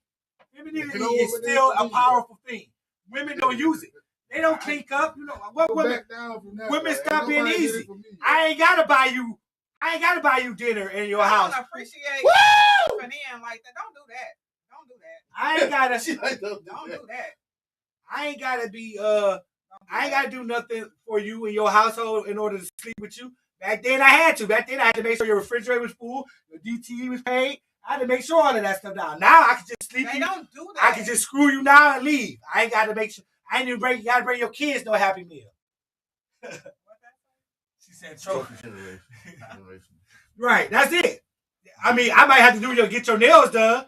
S3: Femininity
S5: No
S3: is
S5: woman
S3: still
S5: did
S3: a
S5: for me.
S3: powerful thing. Women don't use it. They don't clink up. You know what?
S5: Go
S3: Women.
S5: back down from that.
S3: women
S5: Ain't
S3: stop being
S5: nobody did it
S3: easy.
S5: for me yet.
S3: I ain't gotta buy you dinner in your
S4: I
S3: house.
S4: don't appreciate
S3: Woo!
S4: coming in like that. Don't do that. Don't do that.
S3: I ain't gotta.
S2: She like, don't do
S4: Don't
S2: that.
S4: do that.
S3: I ain't gotta be.
S4: Don't do
S3: I ain't
S4: that.
S3: gotta do nothing for you in your household in order to sleep with you. Back then I had to. Back then I had to make sure your refrigerator was full, your DTE was paid. I had to make sure all of that stuff down. Now I can just sleep
S4: They
S3: you.
S4: don't do that.
S3: I can just screw you now and leave. I ain't gotta make sure. I ain't even gotta bring your kids no Happy Meal. She said trophy.
S2: Generation.
S3: Right, that's it. I mean, I might have to get your nails done,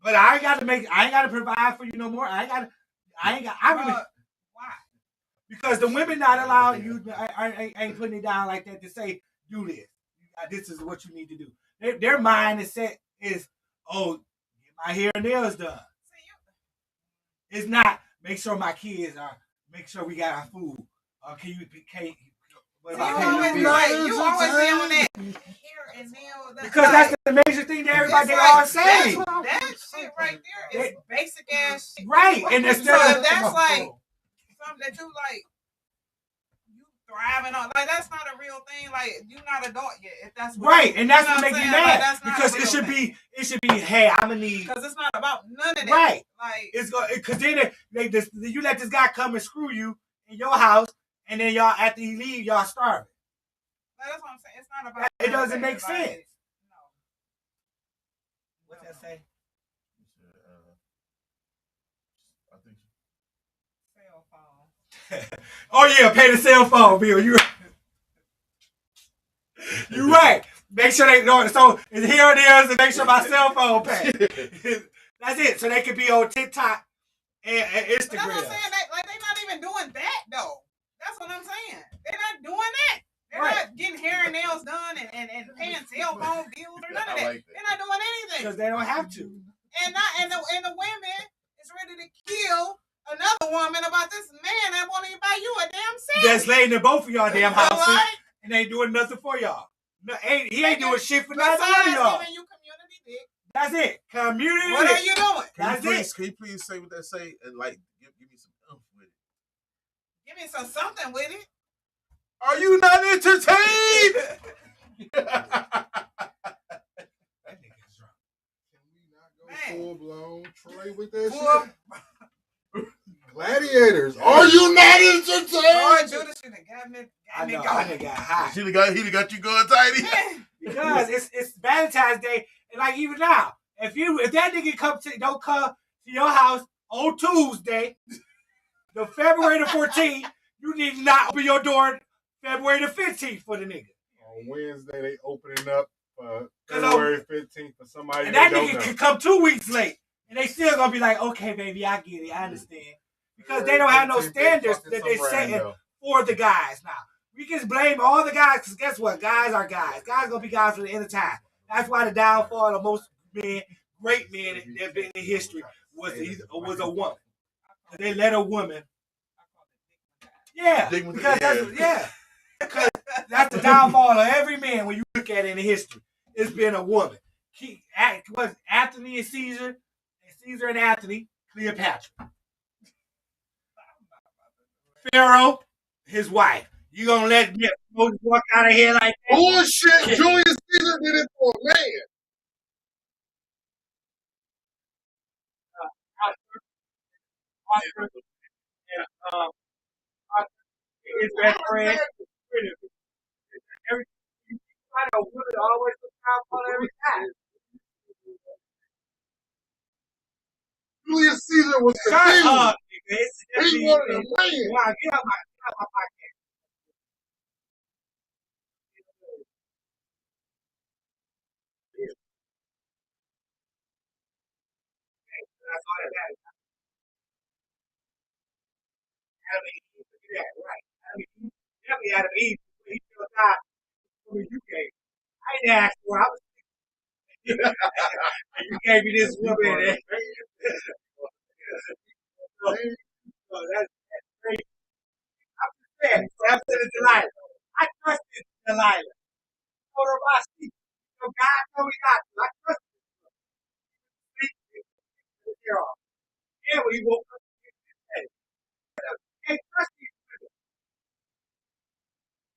S3: but I ain't gotta provide for you no more. I
S4: Bruh, why?
S3: because the women not allowing you, I ain't putting it down like that to say, do this. This is what you need to do. Their mind is set is, oh, get my hair and nails done.
S4: See, you,
S3: It's not, make sure my kids make sure we got our food. What
S4: you
S3: about
S4: always
S3: paying the
S4: like,
S3: bills?
S4: you always be on that hair and nail.
S3: Because that's the major thing that everybody they all say.
S4: That shit right there is basic ass shit.
S3: Right, and
S4: So
S3: instead
S4: if
S3: of
S4: that's like something that you like, you thriving on, like that's not a real thing. Like you're not adult yet. If that's what
S3: right, and that's
S4: you know
S3: what makes me
S4: I'm saying? Like,
S3: mad
S4: that's not
S3: because
S4: a
S3: it
S4: real
S3: should be. Hey, I'm gonna need
S4: because it's not about none of that.
S3: right.
S4: Like
S3: It's going because then you let this guy come and screw you in your house, and then y'all after he leave, y'all starving.
S4: that's what I'm saying. It's not about.
S3: It
S4: none of
S3: doesn't
S4: that.
S3: make
S4: Like,
S3: sense.
S4: No.
S3: What's that say?
S2: I think
S4: Cell phone.
S3: Oh yeah, pay the cell phone bill. You right. Make sure they know. So here it is, and make sure my cell phone pay. That's it. So they can be on TikTok and
S4: But that's
S3: Instagram.
S4: what I'm saying. They're not even doing that though. That's what I'm saying. They're not doing that. They're
S3: Right.
S4: not getting hair and nails done and paying cell phone bills or none of that.
S2: I like that.
S4: They're not doing anything.
S3: Because they don't have to.
S4: And the women is ready to kill another woman about this man that won't even buy you a damn cent.
S3: That's laying in both of y'all damn houses
S4: Right?
S3: and ain't doing nothing for y'all. No, he ain't doing shit for
S4: Besides
S3: neither one of y'all.
S4: giving you community dick,
S3: That's it. Community.
S4: what are you doing?
S3: That's it.
S2: Can you please say what that say and like give me some oomph with it?
S4: Give me something with it.
S2: Are you not entertained?
S5: Can we not go
S4: Man.
S5: full blown Troy with that
S4: Full-
S5: shit? Gladiators, are you not
S4: Boy,
S5: entertained?
S4: Judas should have got me
S3: I know.
S4: going.
S3: I got hot.
S2: He got you going tidy.
S3: Because it's Valentine's Day, and like even now, if that nigga don't come to your house on Tuesday, the February the 14th, you need to not open your door February the 15th for the nigga.
S5: On Wednesday, they opening up
S3: Cause
S5: February 15th for somebody
S3: And
S5: they
S3: that
S5: don't
S3: nigga
S5: know.
S3: can come 2 weeks late, and they still gonna be like, okay, baby, I get it, I understand. Because they don't have no standards that they setting for the guys now. We can blame all the guys, because guess what? Guys are guys. Guys gonna be guys for the end of time. That's why the downfall of most men, great men that have been in history, was a woman. They let a woman. Yeah, because because that's the downfall of every man when you look at it in history. It's been a woman. Was Anthony and Caesar and Anthony, Cleopatra. Pharaoh, his wife. You gonna let Moses walk out of here like that?
S5: Bullshit! Julius Caesar did it for a man.
S3: Arthur, his best friend. Every I know women always look down on every time.
S5: Julius Caesar was the
S3: Shut
S5: king.
S3: up, nigga.
S5: He wanted a man.
S3: Wow, get out my podcast. That's all that matters. Adam and Eve. Look at that, right? Adam and Eve. Definitely Adam and Eve. He still died from the UK. I didn't ask for it. I was you gave me this woman. So that's crazy. I'm just saying. So I'm saying to Delilah. I trusted Delilah. Told her about sleep. So God told me not to. I trusted sleep. Yeah, when he woke up, he said, can't trust these women.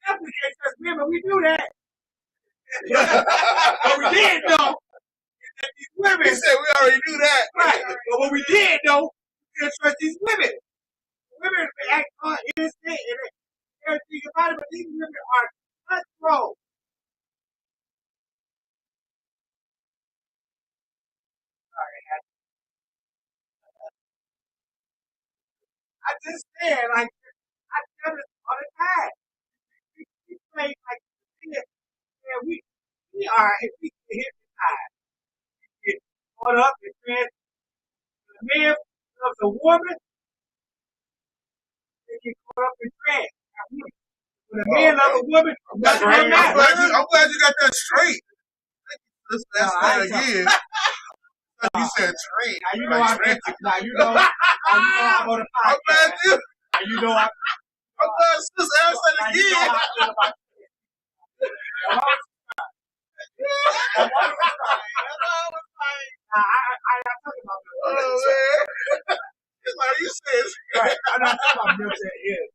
S3: Definitely can't trust women. We knew that. But we did know that these women.
S2: He said we already knew that.
S3: Right. But what we did know, we couldn't trust these women. Women act innocent and everything about it, but these women are cutthroat. Sorry, I just said, like, I tell this all the time. We play like this, and we are, if we get hypnotized, we get caught up in trans. The man loves a woman, they get caught up in trans. When a man loves a woman, nothing
S2: I'm
S3: matters.
S2: glad you got that straight. That's
S3: No,
S2: that
S3: I ain't
S2: again. You said train.
S3: Now you know I'm on the
S2: I'm
S3: podcast.
S2: glad you.
S3: Now you know I'm
S2: glad sis asked that
S3: now you know
S2: again.
S3: how I feel about I'm talking about
S2: Oh man. It's like you said.
S3: right. I'm not talking about military is.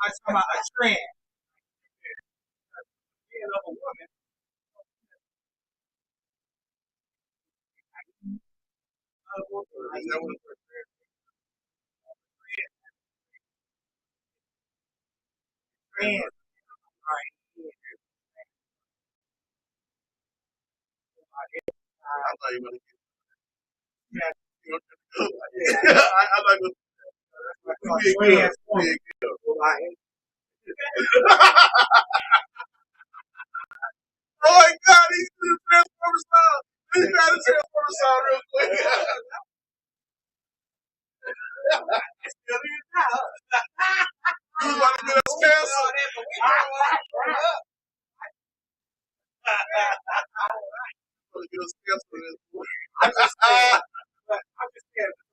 S3: I'm talking about a trend. Man of a woman.
S2: Is that what it's
S3: Trend. Right.
S2: I thought you were gonna get
S3: Yeah.
S2: I'm not gonna be a good. Oh my god, he's doing the Transformer sound. He's trying to Transformer sound real quick.
S3: Still is now.
S2: You was about to get us canceled. Get us canceled.
S3: I'm just saying,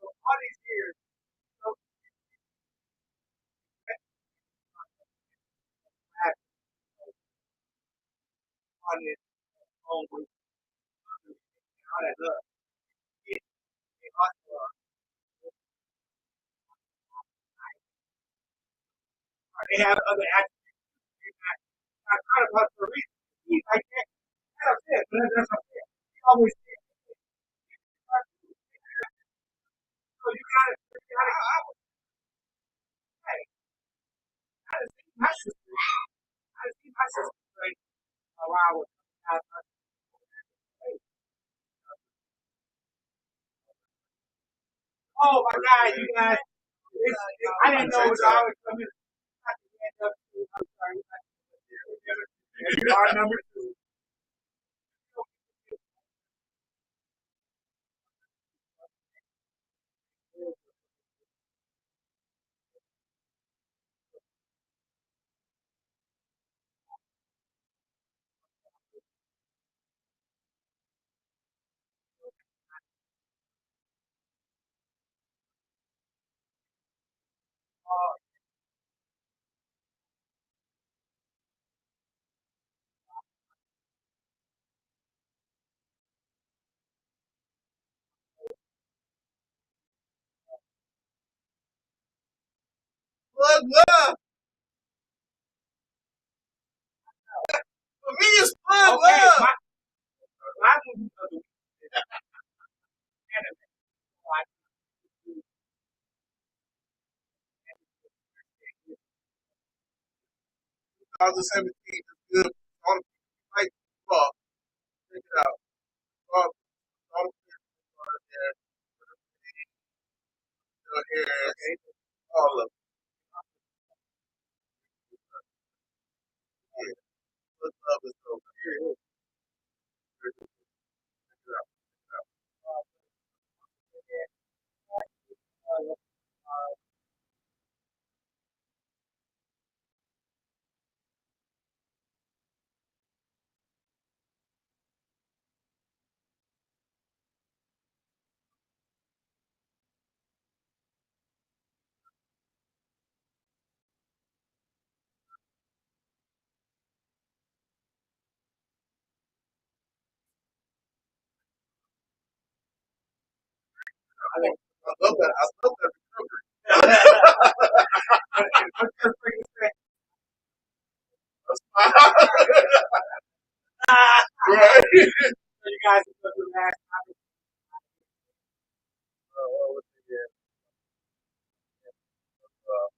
S3: so all these years, so on this home with all that love. They also they have other attributes. I kind of about for a reason. He's like that. That's upset, but that's upset. He always said. So you gotta hey, I just see my sister. I just see my sister like around with oh my god, you guys. I didn't know it was always coming. I'm sorry. Our number two.
S2: Plug love. For me, it's plug
S3: Okay,
S2: love.
S3: my movie of the week is anime. So I
S2: 2017 is good. All the people like fuck. Check it out. All the people are there. Your hair, all of it. Yeah. Plug love is so good. Check it out. love that. I love that recovery. Right.
S3: You guys go to the last topic.
S2: Let's see here. Uh,